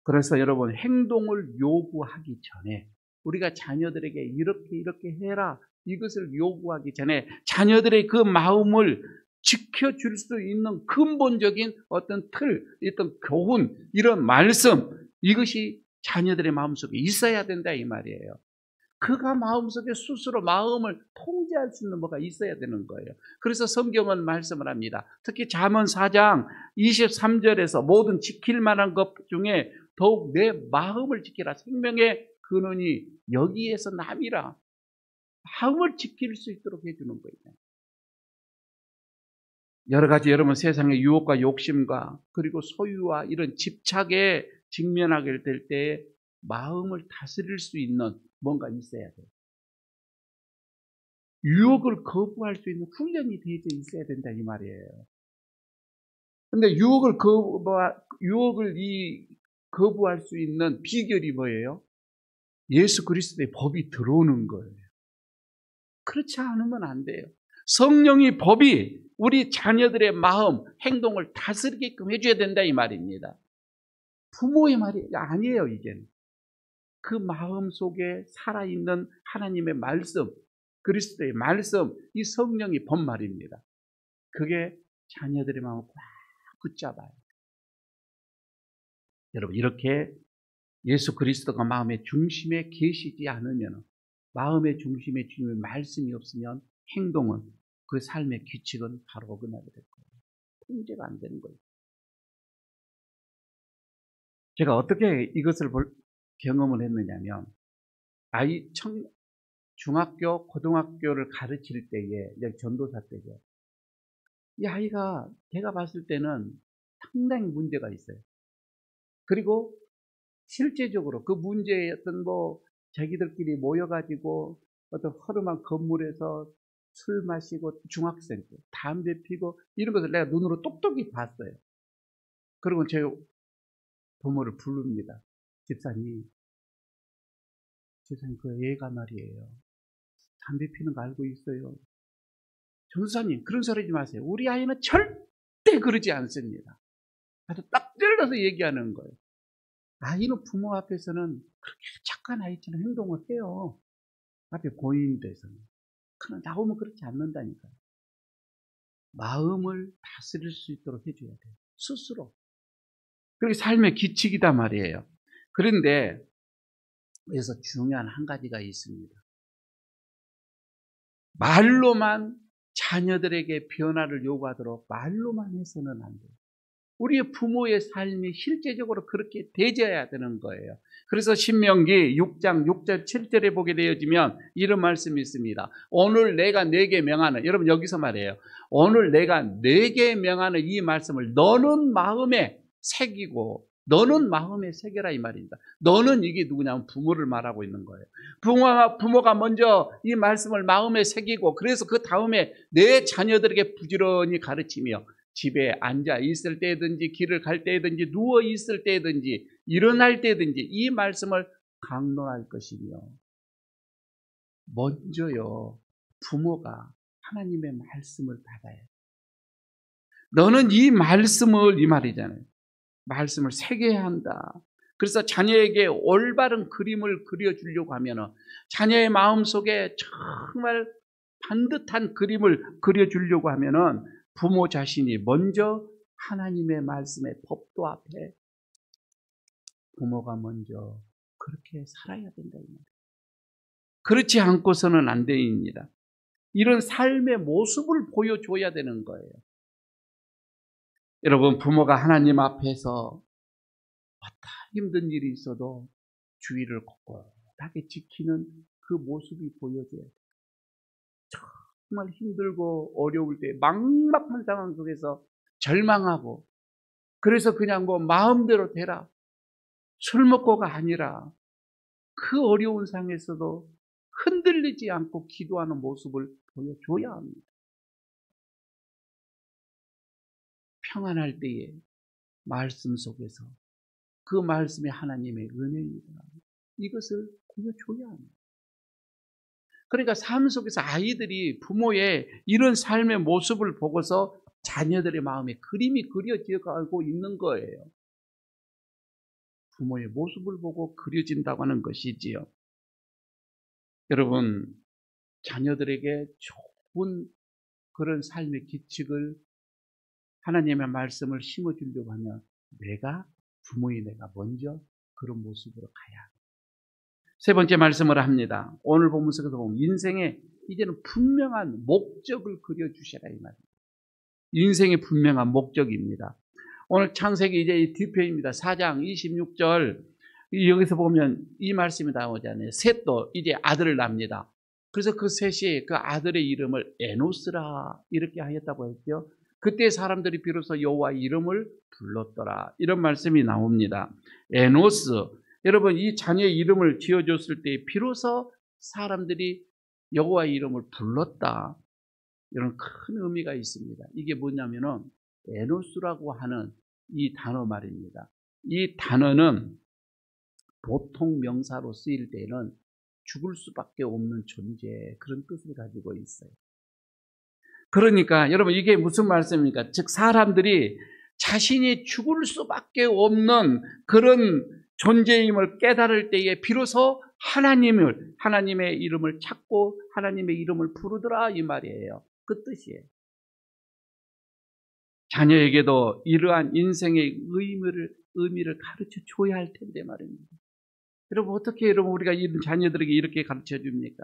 S1: 그래서 여러분, 행동을 요구하기 전에 우리가 자녀들에게 이렇게 해라, 이것을 요구하기 전에 자녀들의 그 마음을 지켜줄 수 있는 근본적인 어떤 틀, 어떤 교훈, 이런 말씀, 이것이 자녀들의 마음속에 있어야 된다 이 말이에요. 그가 마음속에 스스로 마음을 통제할 수 있는 뭐가 있어야 되는 거예요. 그래서 성경은 말씀을 합니다. 특히 잠언 4장 23절에서 모든 지킬 만한 것 중에 더욱 내 마음을 지키라. 생명의 근원이 여기에서 남이라. 마음을 지킬 수 있도록 해주는 거예요. 여러 가지 여러분 세상의 유혹과 욕심과 그리고 소유와 이런 집착에 직면하게 될 때 마음을 다스릴 수 있는 뭔가 있어야 돼요. 유혹을 거부할 수 있는 훈련이 되어져 있어야 된다 이 말이에요. 근데 유혹을 거부할 수 있는 비결이 뭐예요? 예수 그리스도의 법이 들어오는 거예요. 그렇지 않으면 안 돼요. 성령의 법이 우리 자녀들의 마음, 행동을 다스리게끔 해줘야 된다 이 말입니다. 부모의 말이 아니에요. 이제는 그 마음 속에 살아있는 하나님의 말씀, 그리스도의 말씀, 이 성령의 법 말입니다. 그게 자녀들의 마음을 꽉 붙잡아요. 여러분, 이렇게 예수 그리스도가 마음의 중심에 계시지 않으면, 마음의 중심에 주님의 말씀이 없으면 행동은, 그 삶의 규칙은 바로 어긋나게 될 거예요. 통제가 안 되는 거예요. 제가 어떻게 이것을 경험을 했느냐면, 중학교, 고등학교를 가르칠 때에, 전도사 때죠. 이 아이가 제가 봤을 때는 상당히 문제가 있어요. 그리고 실제적으로 그 문제에 어떤 자기들끼리 모여가지고 어떤 허름한 건물에서 술 마시고 중학생 때 담배 피고 이런 것을 내가 눈으로 똑똑히 봤어요. 그리고 제 부모를 부릅니다. 집사님 그 애가 말이에요. 담배 피는 거 알고 있어요. 전도사님 그런 소리 하지 마세요. 우리 아이는 절대 그러지 않습니다. 아주 딱 때려서 얘기하는 거예요. 아이는 부모 앞에서는 그렇게 착한 아이처럼 행동을 해요. 앞에 보이는 데서는. 그러나 나오면 그렇지 않는다니까요. 마음을 다스릴 수 있도록 해줘야 돼요. 스스로. 그게 삶의 기칙이다 말이에요. 그런데 여기서 중요한 한 가지가 있습니다. 말로만 자녀들에게 변화를 요구하도록 말로만 해서는 안 돼요. 우리의 부모의 삶이 실제적으로 그렇게 되져야 되는 거예요. 그래서 신명기 6장 6절 7절에 보게 되어지면 이런 말씀이 있습니다. 오늘 내가 네게 명하는, 여러분 여기서 말이에요. 오늘 내가 네게 명하는 이 말씀을 너는 마음에 새기고, 너는 마음에 새겨라 이 말입니다. 너는 이게 누구냐면 부모를 말하고 있는 거예요. 부모가 먼저 이 말씀을 마음에 새기고, 그래서 그 다음에 내 자녀들에게 부지런히 가르치며 집에 앉아 있을 때든지 길을 갈 때든지 누워 있을 때든지 일어날 때든지 이 말씀을 강론할 것이며, 먼저요 부모가 하나님의 말씀을 받아야 해요. 너는 이 말씀을, 이 말이잖아요. 말씀을 새겨야 한다. 그래서 자녀에게 올바른 그림을 그려주려고 하면, 자녀의 마음속에 정말 반듯한 그림을 그려주려고 하면 부모 자신이 먼저 하나님의 말씀의 법도 앞에 부모가 먼저 그렇게 살아야 된다. 그렇지 않고서는 안 됩니다. 이런 삶의 모습을 보여줘야 되는 거예요. 여러분, 부모가 하나님 앞에서 어떤 힘든 일이 있어도 주의를 꼿꼿하게 지키는 그 모습이 보여줘야 돼요. 정말 힘들고 어려울 때 막막한 상황 속에서 절망하고, 그래서 그냥 뭐 마음대로 되라, 술 먹고가 아니라 그 어려운 상황에서도 흔들리지 않고 기도하는 모습을 보여줘야 합니다. 평안할 때에 말씀 속에서 그 말씀이 하나님의 은혜입니다. 이것을 보여줘야 합니다. 그러니까 삶 속에서 아이들이 부모의 이런 삶의 모습을 보고서 자녀들의 마음에 그림이 그려져 가고 있는 거예요. 부모의 모습을 보고 그려진다고 하는 것이지요. 여러분, 자녀들에게 좋은 그런 삶의 기칙을, 하나님의 말씀을 심어주려고 하면 부모의 내가 먼저 그런 모습으로 가야 합니다. 세 번째 말씀을 합니다. 오늘 본문에서 보면 인생에 이제는 분명한 목적을 그려주셔라 이 말입니다. 인생의 분명한 목적입니다. 오늘 창세기 이제 이 뒤편입니다. 4장 26절 여기서 보면 이 말씀이 나오잖아요. 셋도 이제 아들을 낳습니다. 그래서 그 셋이 그 아들의 이름을 에노스라 이렇게 하였다고 했죠. 그때 사람들이 비로소 여호와의 이름을 불렀더라. 이런 말씀이 나옵니다. 에노스, 여러분 이 자녀의 이름을 지어줬을 때 비로소 사람들이 여호와의 이름을 불렀다. 이런 큰 의미가 있습니다. 이게 뭐냐면은 에노스라고 하는 이 단어 말입니다. 이 단어는 보통 명사로 쓰일 때는 죽을 수밖에 없는 존재, 그런 뜻을 가지고 있어요. 그러니까 여러분 이게 무슨 말씀입니까? 즉 사람들이 자신이 죽을 수밖에 없는 그런 존재임을 깨달을 때에 비로소 하나님의 이름을 찾고 하나님의 이름을 부르더라 이 말이에요. 그 뜻이에요. 자녀에게도 이러한 인생의 의미를 가르쳐 줘야 할 텐데 말입니다. 여러분 어떻게 우리가 이런 자녀들에게 이렇게 가르쳐 줍니까?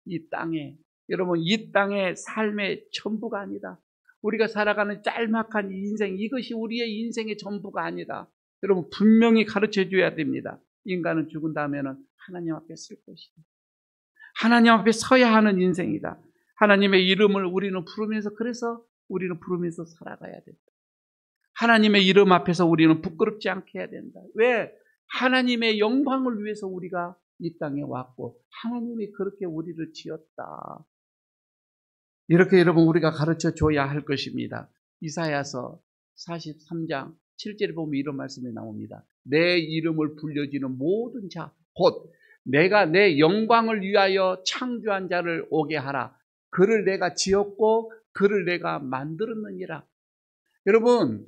S1: 이 땅에, 여러분 이 땅의 삶의 전부가 아니다. 우리가 살아가는 짤막한 인생, 이것이 우리의 인생의 전부가 아니다. 여러분 분명히 가르쳐 줘야 됩니다. 인간은 죽은 다음에는 하나님 앞에 설 것이다. 하나님 앞에 서야 하는 인생이다. 하나님의 이름을 우리는 부르면서, 그래서 우리는 부르면서 살아가야 된다. 하나님의 이름 앞에서 우리는 부끄럽지 않게 해야 된다. 왜? 하나님의 영광을 위해서 우리가 이 땅에 왔고 하나님이 그렇게 우리를 지었다. 이렇게 여러분 우리가 가르쳐 줘야 할 것입니다. 이사야서 43장 7절에 보면 이런 말씀이 나옵니다. 내 이름을 불려지는 모든 자, 곧 내가 내 영광을 위하여 창조한 자를 오게 하라. 그를 내가 지었고 그를 내가 만들었느니라. 여러분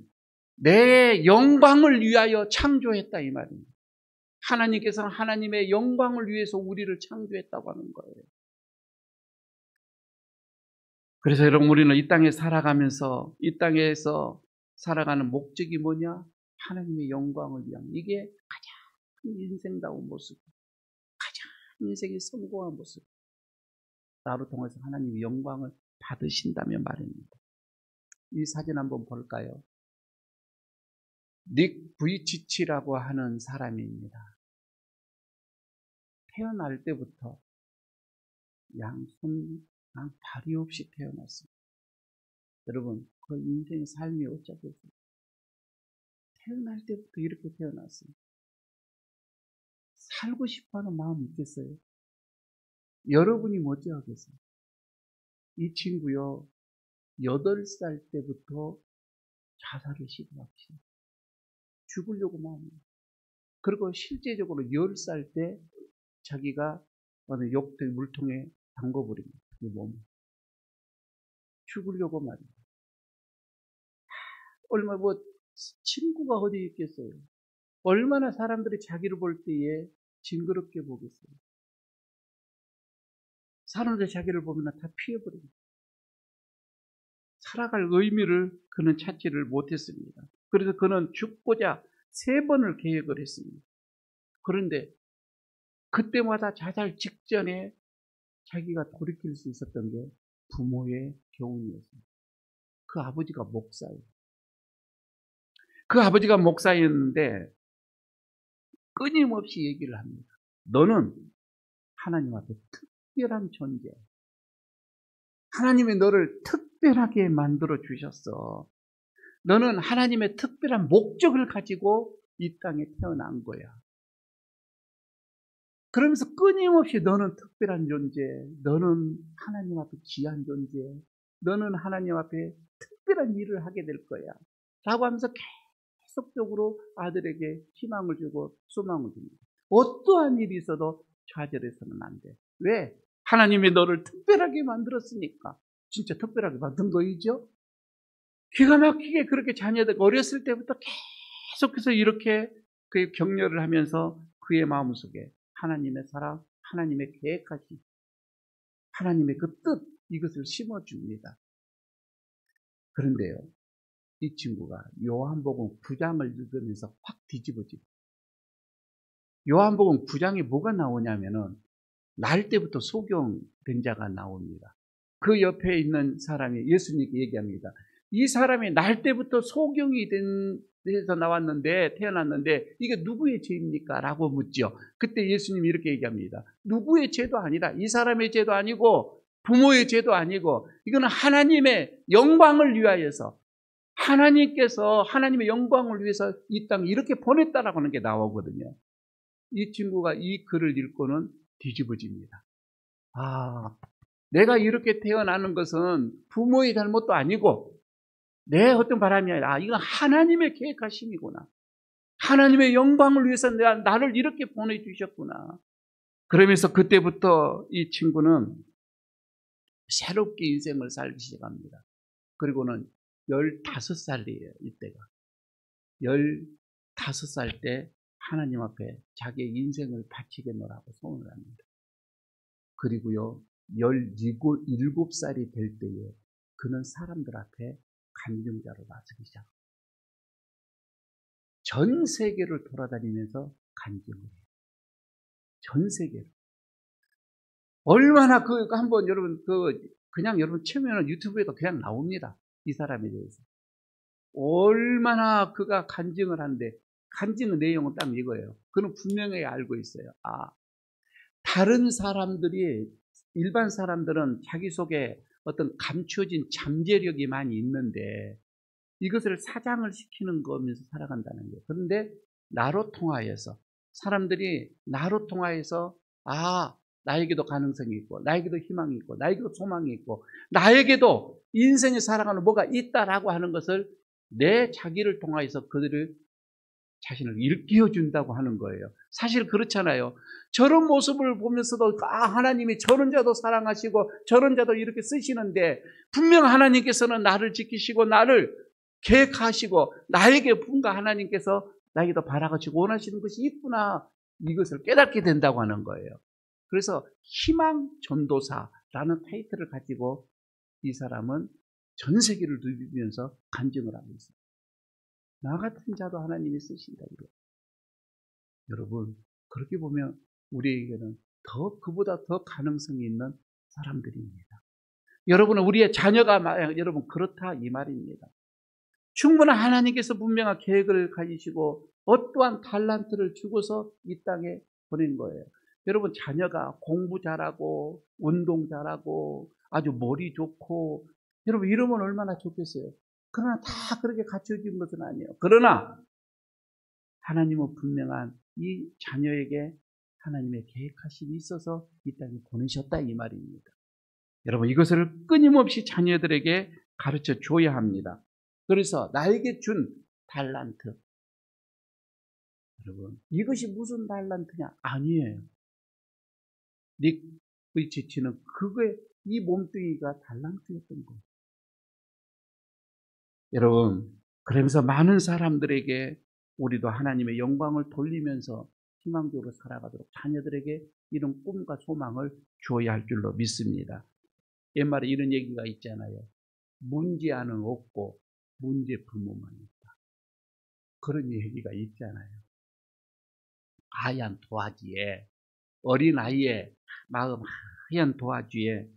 S1: 내 영광을 위하여 창조했다 이 말입니다. 하나님께서는 하나님의 영광을 위해서 우리를 창조했다고 하는 거예요. 그래서 여러분, 우리는 이 땅에 살아가면서 이 땅에서 살아가는 목적이 뭐냐? 하나님의 영광을 위한, 이게 가장 인생다운 모습, 가장 인생이 성공한 모습. 나로 통해서 하나님의 영광을 받으신다면 말입니다. 이 사진 한번 볼까요? 닉 부이치치라고 하는 사람입니다. 태어날 때부터 양손, 양다리 없이 태어났습니다. 여러분, 그 인생의 삶이 어쩌겠어요? 태어날 때부터 이렇게 태어났어요. 살고 싶어하는 마음이 있겠어요? 여러분이 뭐지 하겠어요? 이 친구요, 8살 때부터 자살을 시도하시죠. 죽으려고 마음이에요. 그리고 실제적으로 10살 때 자기가 어느 욕탕 물통에 담궈버립니다. 이 몸을. 죽으려고 말이에요. 얼마 친구가 어디 있겠어요? 얼마나 사람들이 자기를 볼 때에 징그럽게 보겠어요? 사람들이 자기를 보면 다 피해버립니다. 살아갈 의미를 그는 찾지를 못했습니다. 그래서 그는 죽고자 3번을 계획을 했습니다. 그런데 그때마다 자살 직전에 자기가 돌이킬 수 있었던 게 부모의 교훈이었습니다. 그 아버지가 목사예요. 그 아버지가 목사였는데 끊임없이 얘기를 합니다. 너는 하나님 앞에 특별한 존재, 하나님이 너를 특별하게 만들어 주셨어. 너는 하나님의 특별한 목적을 가지고 이 땅에 태어난 거야. 그러면서 끊임없이 너는 특별한 존재, 너는 하나님 앞에 귀한 존재, 너는 하나님 앞에 특별한 일을 하게 될 거야 라고 하면서 계속적으로 아들에게 희망을 주고 소망을 줍니다. 어떠한 일이 있어도 좌절해서는 안 돼. 왜? 하나님이 너를 특별하게 만들었으니까. 진짜 특별하게 만든 거이죠? 기가 막히게 그렇게 자녀들 어렸을 때부터 계속해서 이렇게 그의 격려를 하면서 그의 마음속에 하나님의 사랑, 하나님의 계획까지, 하나님의 그 뜻, 이것을 심어줍니다. 그런데요, 이 친구가 요한복음 9장을 읽으면서 확 뒤집어지고, 요한복음 9장에 뭐가 나오냐면은 날 때부터 소경된 자가 나옵니다. 그 옆에 있는 사람이 예수님께 얘기합니다. 이 사람이 날 때부터 소경이 돼서 나왔는데, 태어났는데 이게 누구의 죄입니까? 라고 묻죠. 그때 예수님이 이렇게 얘기합니다. 누구의 죄도 아니라, 이 사람의 죄도 아니고 부모의 죄도 아니고, 이거는 하나님의 영광을 위하여서, 하나님께서 하나님의 영광을 위해서 이 땅에 이렇게 보냈다라고 하는 게 나오거든요. 이 친구가 이 글을 읽고는 뒤집어집니다. 아, 내가 이렇게 태어나는 것은 부모의 잘못도 아니고 내 어떤 바람이 아니라, 이건 하나님의 계획하심이구나. 하나님의 영광을 위해서 나를 이렇게 보내주셨구나. 그러면서 그때부터 이 친구는 새롭게 인생을 살기 시작합니다. 그리고는 15살이에요, 이때가. 15살 때 하나님 앞에 자기의 인생을 바치겠노라고 소원을 합니다. 그리고요, 17살이 될 때에 그는 사람들 앞에 간증자로 나서기 시작합니다. 전 세계를 돌아다니면서 간증을 해요. 전 세계를. 얼마나 한번 여러분, 그냥 여러분 치면 유튜브에도 그냥 나옵니다. 이 사람에 대해서. 얼마나 그가 간증을 하는데, 간증의 내용은 딱 이거예요. 그는 분명히 알고 있어요. 다른 사람들이, 일반 사람들은 자기 속에 어떤 감추어진 잠재력이 많이 있는데 이것을 사장을 시키는 거면서 살아간다는 거예요. 그런데 나로 통하여서, 사람들이 나로 통하여서 나에게도 가능성이 있고, 나에게도 희망이 있고, 나에게도 소망이 있고, 나에게도 인생에 살아가는 뭐가 있다라고 하는 것을 내 자기를 통하여서 그들을 자신을 일깨워준다고 하는 거예요. 사실 그렇잖아요. 저런 모습을 보면서도 하나님이 저런 자도 사랑하시고 저런 자도 이렇게 쓰시는데, 분명 하나님께서는 나를 지키시고 나를 계획하시고 나에게 분가 하나님께서 나에게도 바라가지고 원하시는 것이 있구나, 이것을 깨닫게 된다고 하는 거예요. 그래서 희망 전도사라는 타이틀을 가지고 이 사람은 전 세계를 누비면서 간증을 하고 있습니다. 나 같은 자도 하나님이 쓰신다. 이거. 여러분, 그렇게 보면 우리에게는 그보다 더 가능성이 있는 사람들입니다. 여러분은 우리의 자녀가 여러분 그렇다 이 말입니다. 충분한 하나님께서 분명한 계획을 가지시고 어떠한 달란트를 주고서 이 땅에 보낸 거예요. 여러분 자녀가 공부 잘하고 운동 잘하고 아주 머리 좋고 여러분 이러면 얼마나 좋겠어요. 그러나 다 그렇게 갖춰진 것은 아니에요. 그러나 하나님은 분명한 이 자녀에게 하나님의 계획하심이 있어서 이 땅에 보내셨다 이 말입니다. 여러분 이것을 끊임없이 자녀들에게 가르쳐 줘야 합니다. 그래서 나에게 준 달란트, 여러분 이것이 무슨 달란트냐? 아니에요. 닉의 지치는 그거에 이 몸뚱이가 달란트였던 거예요. 여러분 그러면서 많은 사람들에게 우리도 하나님의 영광을 돌리면서 희망적으로 살아가도록 자녀들에게 이런 꿈과 소망을 주어야 할 줄로 믿습니다. 옛말에 이런 얘기가 있잖아요. 문제아는 없고 문제 부모만 있다. 그런 얘기가 있잖아요. 하얀 도화지에 어린아이의 마음 하얀 도화지에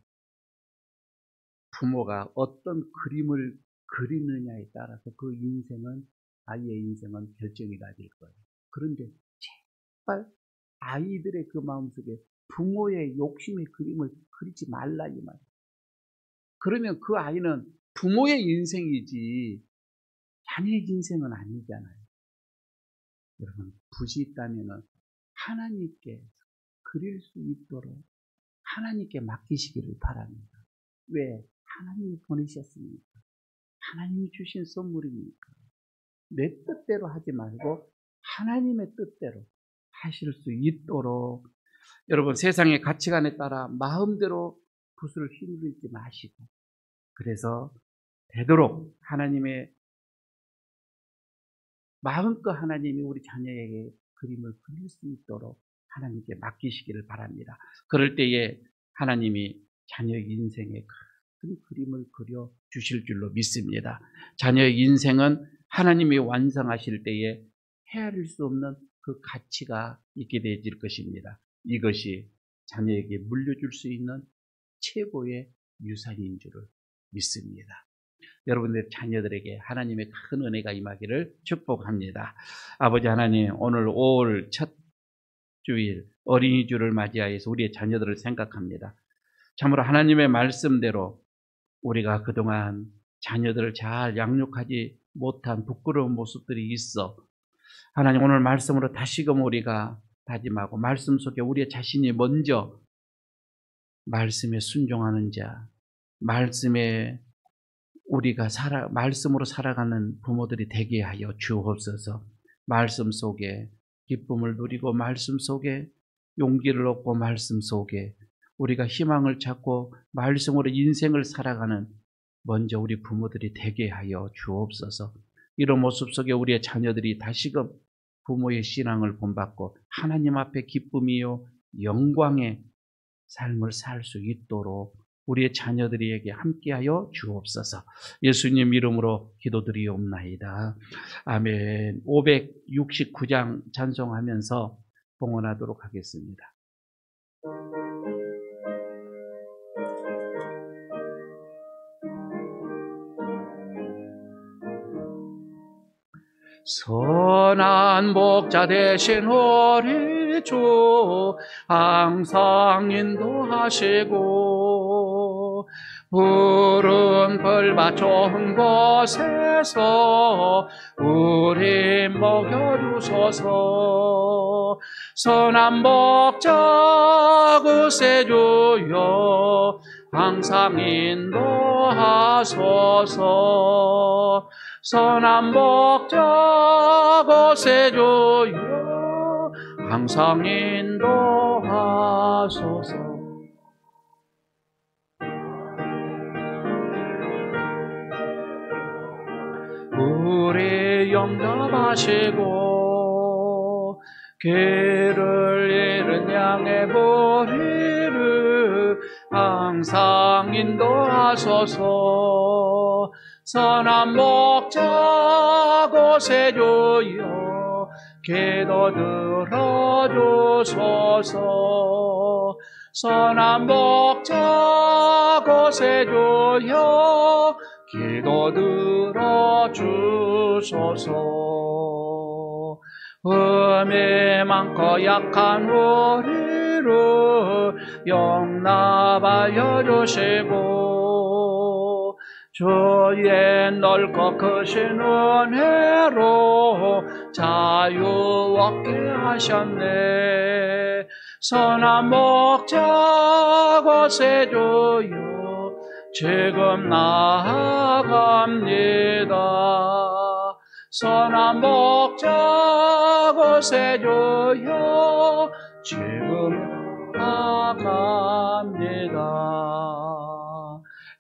S1: 부모가 어떤 그림을 그리느냐에 따라서 그 인생은 아이의 인생은 결정이 나질 거예요. 그런데 제발 아이들의 그 마음속에 부모의 욕심의 그림을 그리지 말라 이 말이에요. 그러면 그 아이는 부모의 인생이지 자녀의 인생은 아니잖아요. 여러분 붓이 있다면 하나님께 그릴 수 있도록 하나님께 맡기시기를 바랍니다. 왜? 하나님이 보내셨습니까? 하나님이 주신 선물이니까. 내 뜻대로 하지 말고 하나님의 뜻대로 하실 수 있도록 여러분 세상의 가치관에 따라 마음대로 붓을 휘두르지 마시고 그래서 되도록 하나님의 마음껏 하나님이 우리 자녀에게 그림을 그릴 수 있도록 하나님께 맡기시기를 바랍니다. 그럴 때에 하나님이 자녀의 인생에 큰 그림을 그려 주실 줄로 믿습니다. 자녀의 인생은 하나님이 완성하실 때에 헤아릴 수 없는 그 가치가 있게 되어질 것입니다. 이것이 자녀에게 물려줄 수 있는 최고의 유산인 줄을 믿습니다. 여러분들 자녀들에게 하나님의 큰 은혜가 임하기를 축복합니다. 아버지 하나님, 오늘 5월 첫 주일 어린이 주를 맞이하여서 우리의 자녀들을 생각합니다. 참으로 하나님의 말씀대로 우리가 그동안 자녀들을 잘 양육하지 못한 부끄러운 모습들이 있어 하나님 오늘 말씀으로 다시금 우리가 다짐하고 말씀 속에 우리 자신이 먼저 말씀에 순종하는 자, 말씀에 우리가 말씀으로 살아가는 부모들이 되게 하여 주옵소서. 말씀 속에 기쁨을 누리고 말씀 속에 용기를 얻고 말씀 속에 우리가 희망을 찾고 말씀으로 인생을 살아가는 먼저 우리 부모들이 되게 하여 주옵소서. 이런 모습 속에 우리의 자녀들이 다시금 부모의 신앙을 본받고 하나님 앞에 기쁨이요 영광의 삶을 살 수 있도록 우리의 자녀들에게 함께하여 주옵소서. 예수님 이름으로 기도드리옵나이다. 아멘. 569장 찬송하면서 봉헌하도록 하겠습니다.
S2: 선한 목자 되신 우리 주 항상 인도하시고 푸른 풀밭 좋은 곳에서 우리 먹여주소서. 선한 목자 구세주여 항상 인도하소서. 선한 목자 구세주여 항상 인도하소서. 우리 영접하시고 길을 잃은 양의 보리를 항상 인도하소서. 선한 목자 곳에 주여 기도 들어주소서. 선한 목자 곳에 주여 기도 들어주소서. 음이 많고 약한 우리를 용납하여 주시고 주의 넓고 크신 은혜로 자유 얻게 하셨네. 선한 목자 곳에 주여 지금 나아갑니다. 선한 목자 곳에 주여 지금 나아갑니다.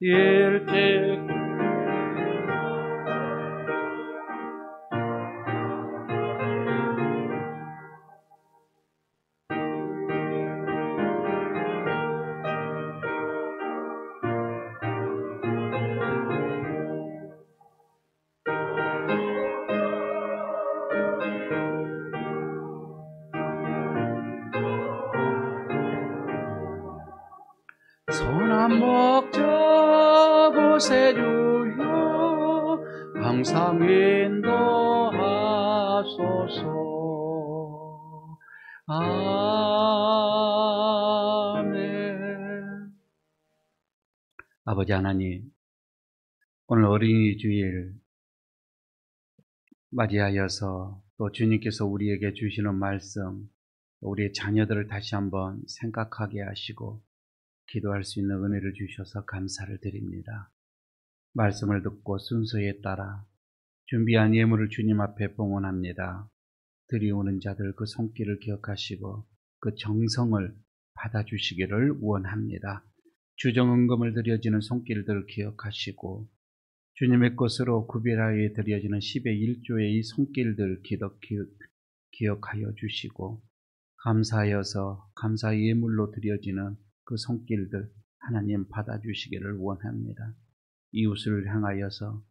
S2: 일찍 선한 목자 곳에 주여 항상 인도하소서. 아멘.
S1: 아버지 하나님, 오늘 어린이 주일 맞이하여서 또 주님께서 우리에게 주시는 말씀, 우리의 자녀들을 다시 한번 생각하게 하시고 기도할 수 있는 은혜를 주셔서 감사를 드립니다. 말씀을 듣고 순서에 따라 준비한 예물을 주님 앞에 봉헌합니다. 드리오는 자들 그 손길을 기억하시고 그 정성을 받아주시기를 원합니다. 주정은금을 드려지는 손길들을 기억하시고 주님의 것으로 구별하여 드려지는 10의 1조의 이 손길들 기억하여 주시고 감사하여서 감사 예물로 드려지는 그 손길들 하나님 받아주시기를 원합니다. 이웃을 향하여서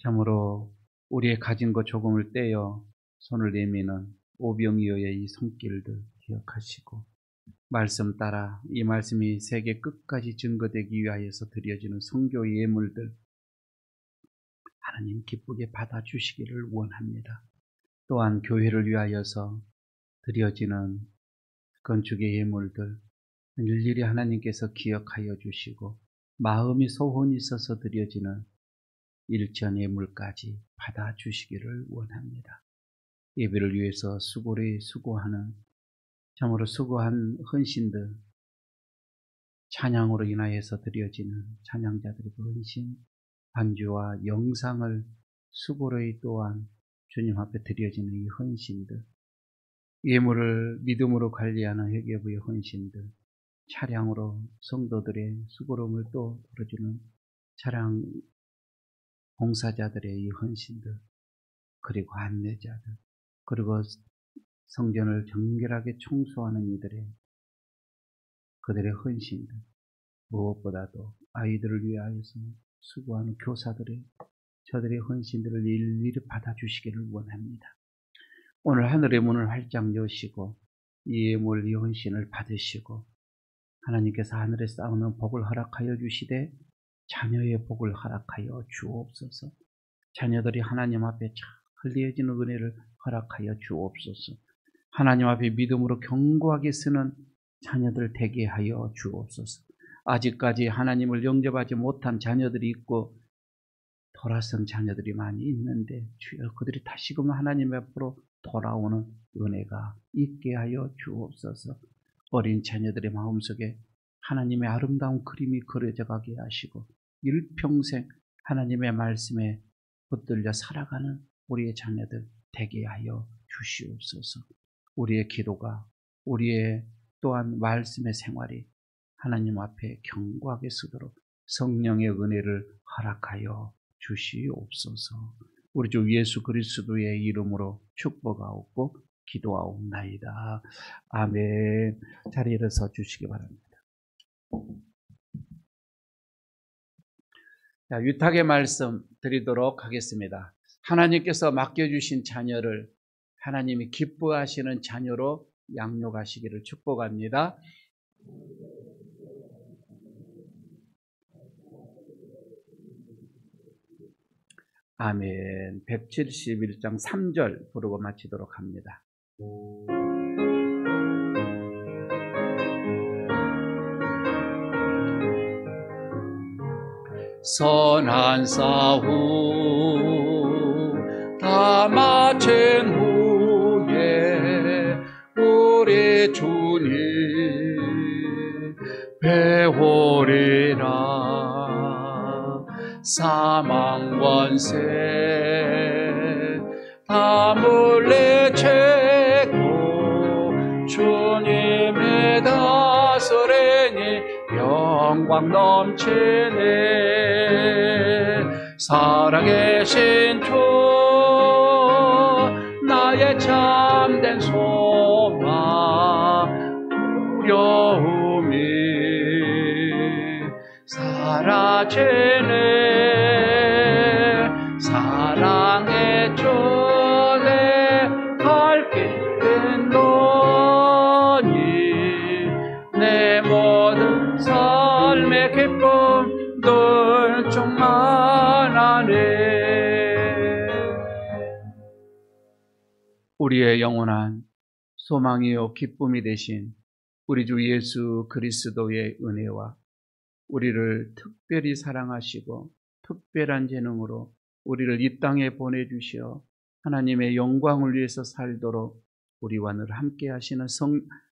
S1: 참으로 우리의 가진 것 조금을 떼어 손을 내미는 오병이어의 이 손길들 기억하시고 말씀 따라 이 말씀이 세계 끝까지 증거되기 위하여서 드려지는 선교 예물들 하나님 기쁘게 받아주시기를 원합니다. 또한 교회를 위하여서 드려지는 건축의 예물들 일일이 하나님께서 기억하여 주시고 마음이 소원이 있어서 드려지는 일천 예물까지 받아주시기를 원합니다. 예배를 위해서 수고하는 참으로 수고한 헌신들 찬양으로 인하여서 드려지는 찬양자들의 헌신 반주와 영상을 수고로이 또한 주님 앞에 드려지는 이 헌신들 예물을 믿음으로 관리하는 회개부의 헌신들 차량으로 성도들의 수고로움을 또 들어주는 차량 봉사자들의 이 헌신들 그리고 안내자들 그리고 성전을 정결하게 청소하는 이들의 그들의 헌신들 무엇보다도 아이들을 위하여서 수고하는 교사들의 저들의 헌신들을 일일이 받아주시기를 원합니다. 오늘 하늘의 문을 활짝 여시고 이 예물 이 헌신을 받으시고 하나님께서 하늘에 쌓아놓은 복을 허락하여 주시되 자녀의 복을 허락하여 주옵소서. 자녀들이 하나님 앞에 잘 흘려지는 은혜를 허락하여 주옵소서. 하나님 앞에 믿음으로 견고하게 쓰는 자녀들 되게 하여 주옵소서. 아직까지 하나님을 영접하지 못한 자녀들이 있고 돌아선 자녀들이 많이 있는데 주여 그들이 다시금 하나님 앞으로 돌아오는 은혜가 있게 하여 주옵소서. 어린 자녀들의 마음속에 하나님의 아름다운 그림이 그려져 가게 하시고 일평생 하나님의 말씀에 붙들려 살아가는 우리의 자녀들 되게 하여 주시옵소서. 우리의 기도가 우리의 또한 말씀의 생활이 하나님 앞에 견고하게 쓰도록 성령의 은혜를 허락하여 주시옵소서. 우리 주 예수 그리스도의 이름으로 축복하옵고 기도하옵나이다. 아멘. 자리에 일어서 주시기 바랍니다. 자, 위탁의 말씀 드리도록 하겠습니다. 하나님께서 맡겨주신 자녀를 하나님이 기뻐하시는 자녀로 양육하시기를 축복합니다. 아멘. 171장 3절 부르고 마치도록 합니다.
S2: 선한 싸움 다 마친 후에 우리 주님 배우리라. 사망 권세 다 물리치고 주님의 다스리니 영광 넘치네. 살아계신 주 나의 참된 소망 두려움이 사라지네. 사랑의 주 내 갈 길 너니 내 모든 삶의 기쁨 늘 충만하네.
S1: 우리의 영원한 소망이요 기쁨이 되신 우리 주 예수 그리스도의 은혜와 우리를 특별히 사랑하시고 특별한 재능으로 우리를 이 땅에 보내주시어 하나님의 영광을 위해서 살도록 우리와 늘 함께 하시는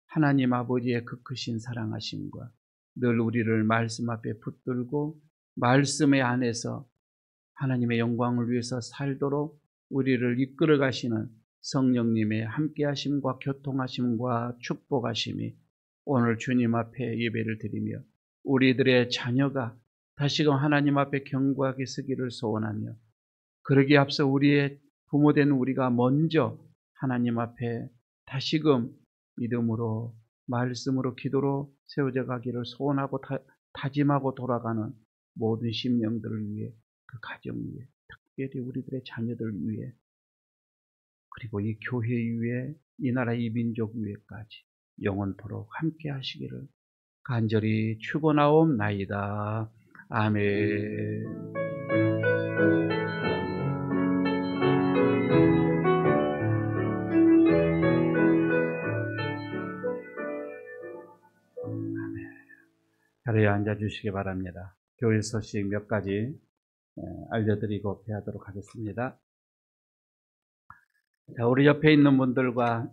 S1: 하나님 아버지의 그 크신 사랑하심과 늘 우리를 말씀 앞에 붙들고 말씀의 안에서 하나님의 영광을 위해서 살도록 우리를 이끌어 가시는 성령님의 함께 하심과 교통하심과 축복하심이 오늘 주님 앞에 예배를 드리며 우리들의 자녀가 다시금 하나님 앞에 견고하게 서기를 소원하며 그러기에 앞서 우리의 부모된 우리가 먼저 하나님 앞에 다시금 믿음으로 말씀으로 기도로 세워져 가기를 소원하고 다짐하고 돌아가는 모든 심령들을 위해 그 가정 위에 특별히 우리들의 자녀들 위해 그리고 이 교회 위에 이 나라 이 민족 위에까지 영원토록 함께 하시기를 간절히 축원하옵나이다. 아멘. 자리에 앉아주시기 바랍니다. 교회 소식 몇 가지 알려드리고 배하도록 하겠습니다. 자, 우리 옆에 있는 분들과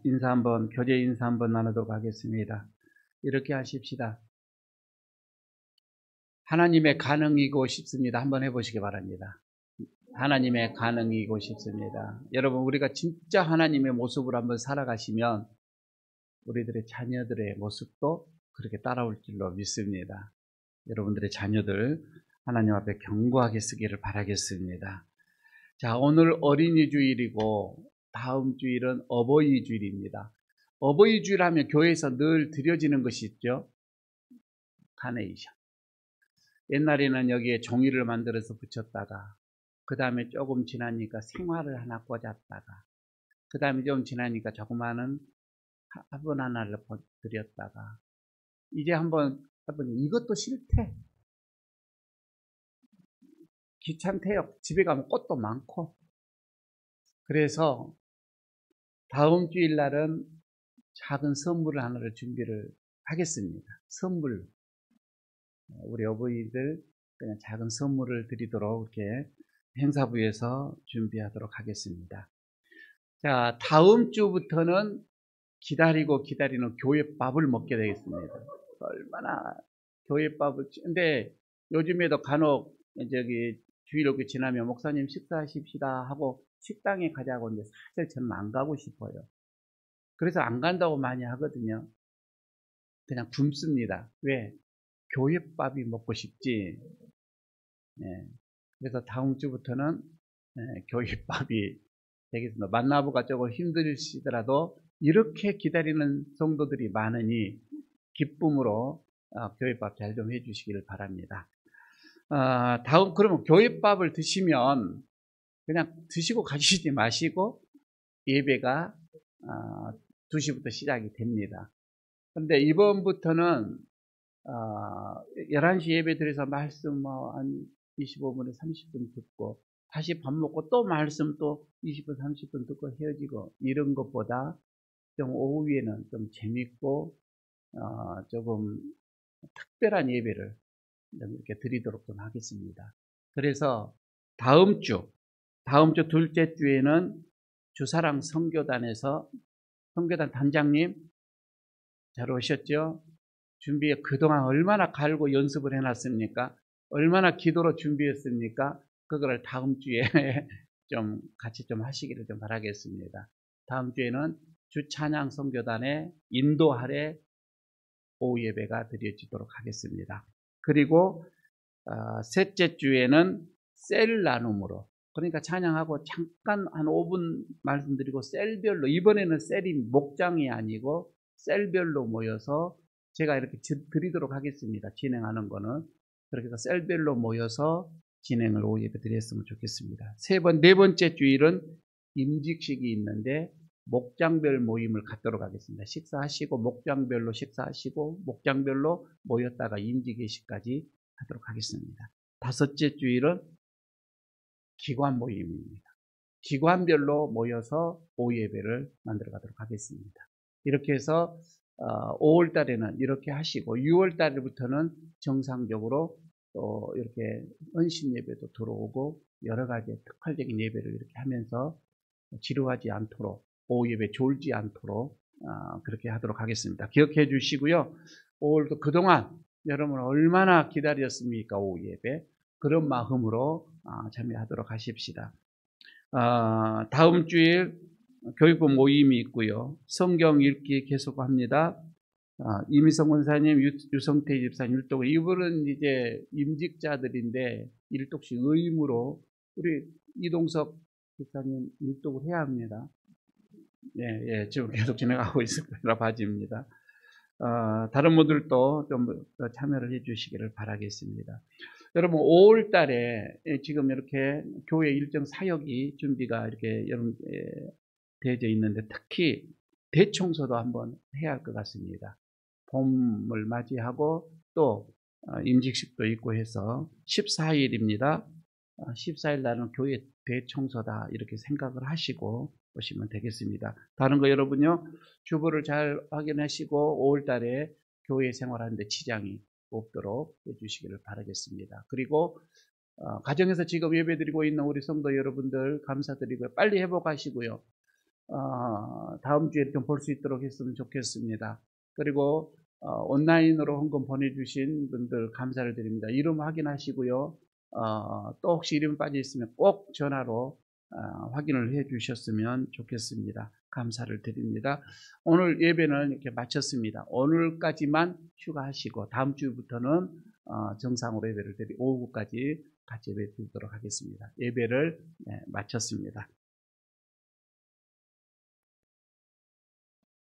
S1: 교제 인사 한번 나누도록 하겠습니다. 이렇게 하십시다. 하나님의 가능이고 싶습니다. 한번 해보시기 바랍니다. 하나님의 가능이고 싶습니다. 여러분, 우리가 진짜 하나님의 모습으로 한번 살아가시면 우리들의 자녀들의 모습도 그렇게 따라올 줄로 믿습니다. 여러분들의 자녀들 하나님 앞에 견고하게 쓰기를 바라겠습니다. 자, 오늘 어린이 주일이고 다음 주일은 어버이 주일입니다. 어버이 주일 하면 교회에서 늘 드려지는 것이 있죠. 카네이션. 옛날에는 여기에 종이를 만들어서 붙였다가 그 다음에 조금 지나니까 생화를 하나 꽂았다가 그 다음에 좀 지나니까 조그마한 화분 하나를 드렸다가 이제 한번 이것도 싫대. 귀찮대요. 집에 가면 꽃도 많고. 그래서 다음 주일 날은 작은 선물을 하나를 준비를 하겠습니다. 선물. 우리 어버이들 그냥 작은 선물을 드리도록 이렇게 행사부에서 준비하도록 하겠습니다. 자, 다음 주부터는 기다리는 교회밥을 먹게 되겠습니다. 얼마나 교회밥을, 근데 요즘에도 간혹 주일학교 지나면 목사님 식사하십시다 하고 식당에 가자고 하는데 사실 저는 안 가고 싶어요. 그래서 안 간다고 많이 하거든요. 그냥 굶습니다. 왜? 교회밥이 먹고 싶지. 네. 그래서 다음 주부터는 교회밥이 되겠습니다. 만나보가 조금 힘드시더라도 이렇게 기다리는 성도들이 많으니 기쁨으로 교회밥 잘 좀 해주시기를 바랍니다. 그러면 교회밥을 드시면 그냥 드시고 가시지 마시고 예배가 2시부터 시작이 됩니다. 근데 이번부터는 11시 예배 드려서 말씀 한 25분에 30분 듣고 다시 밥 먹고 또 말씀 또 20분 30분 듣고 헤어지고 이런 것보다 좀 오후에는 좀 재밌고 조금 특별한 예배를 좀 이렇게 드리도록 좀 하겠습니다. 그래서 다음 주 둘째 주에는 주사랑 선교단에서 선교단 단장님 잘 오셨죠? 준비에 그동안 얼마나 갈고 연습을 해놨습니까? 얼마나 기도로 준비했습니까? 그거를 다음 주에 좀 같이 좀 하시기를 좀 바라겠습니다. 다음 주에는 주찬양 선교단의 인도 아래 오후 예배가 드려지도록 하겠습니다. 그리고 셋째 주에는 셀 나눔으로, 그러니까 찬양하고 잠깐 한 5분 말씀드리고 셀별로, 이번에는 셀이 목장이 아니고 셀별로 모여서 제가 이렇게 드리도록 하겠습니다. 진행하는 거는. 그렇게 해서 셀별로 모여서 진행을 오후 예배 드렸으면 좋겠습니다. 네 번째 주일은 임직식이 있는데 목장별 모임을 갖도록 하겠습니다. 식사하시고 목장별로 식사하시고 목장별로 모였다가 임직의식까지 하도록 하겠습니다. 다섯째 주일은 기관 모임입니다. 기관별로 모여서 오후 예배를 만들어 가도록 하겠습니다. 이렇게 해서 5월 달에는 이렇게 하시고 6월 달부터는 정상적으로 또 이렇게 헌신 예배도 들어오고 여러 가지 특활적인 예배를 이렇게 하면서 지루하지 않도록 오후 예배 졸지 않도록 그렇게 하도록 하겠습니다. 기억해 주시고요. 5월도 그동안 여러분 얼마나 기다렸습니까? 오후 예배. 그런 마음으로 참여하도록 하십시다. 다음 주일 교육부 모임이 있고요. 성경 읽기 계속합니다. 이미성 권사님, 유성태 집사님 율독을, 이분은 이제 임직자들인데 일독씩 의무로 우리 이동석 집사님 율독을 해야 합니다. 예, 지금 계속 진행하고 있을 거라 봐집니다. 다른 분들도 좀 참여를 해 주시기를 바라겠습니다. 여러분 5월 달에 지금 이렇게 교회 일정 사역이 준비가 이렇게 되어져 있는데 특히 대청소도 한번 해야 할 것 같습니다. 봄을 맞이하고 또 임직식도 있고 해서 14일입니다. 14일 날은 교회 대청소다 이렇게 생각을 하시고 보시면 되겠습니다. 다른 거 여러분요, 주보를 잘 확인하시고 5월 달에 교회 생활하는데 지장이 없도록 해주시기를 바라겠습니다. 그리고 가정에서 지금 예배드리고 있는 우리 성도 여러분들 감사드리고요. 빨리 회복하시고요. 다음 주에 좀 볼 수 있도록 했으면 좋겠습니다. 그리고 온라인으로 헌금 보내주신 분들 감사를 드립니다. 이름 확인하시고요. 또 혹시 이름 빠져 있으면 꼭 전화로 확인을 해 주셨으면 좋겠습니다. 감사를 드립니다. 오늘 예배는 이렇게 마쳤습니다. 오늘까지만 휴가하시고 다음 주부터는 정상으로 예배를 드리고 오후까지 같이 예배 드리도록 하겠습니다. 예배를 마쳤습니다.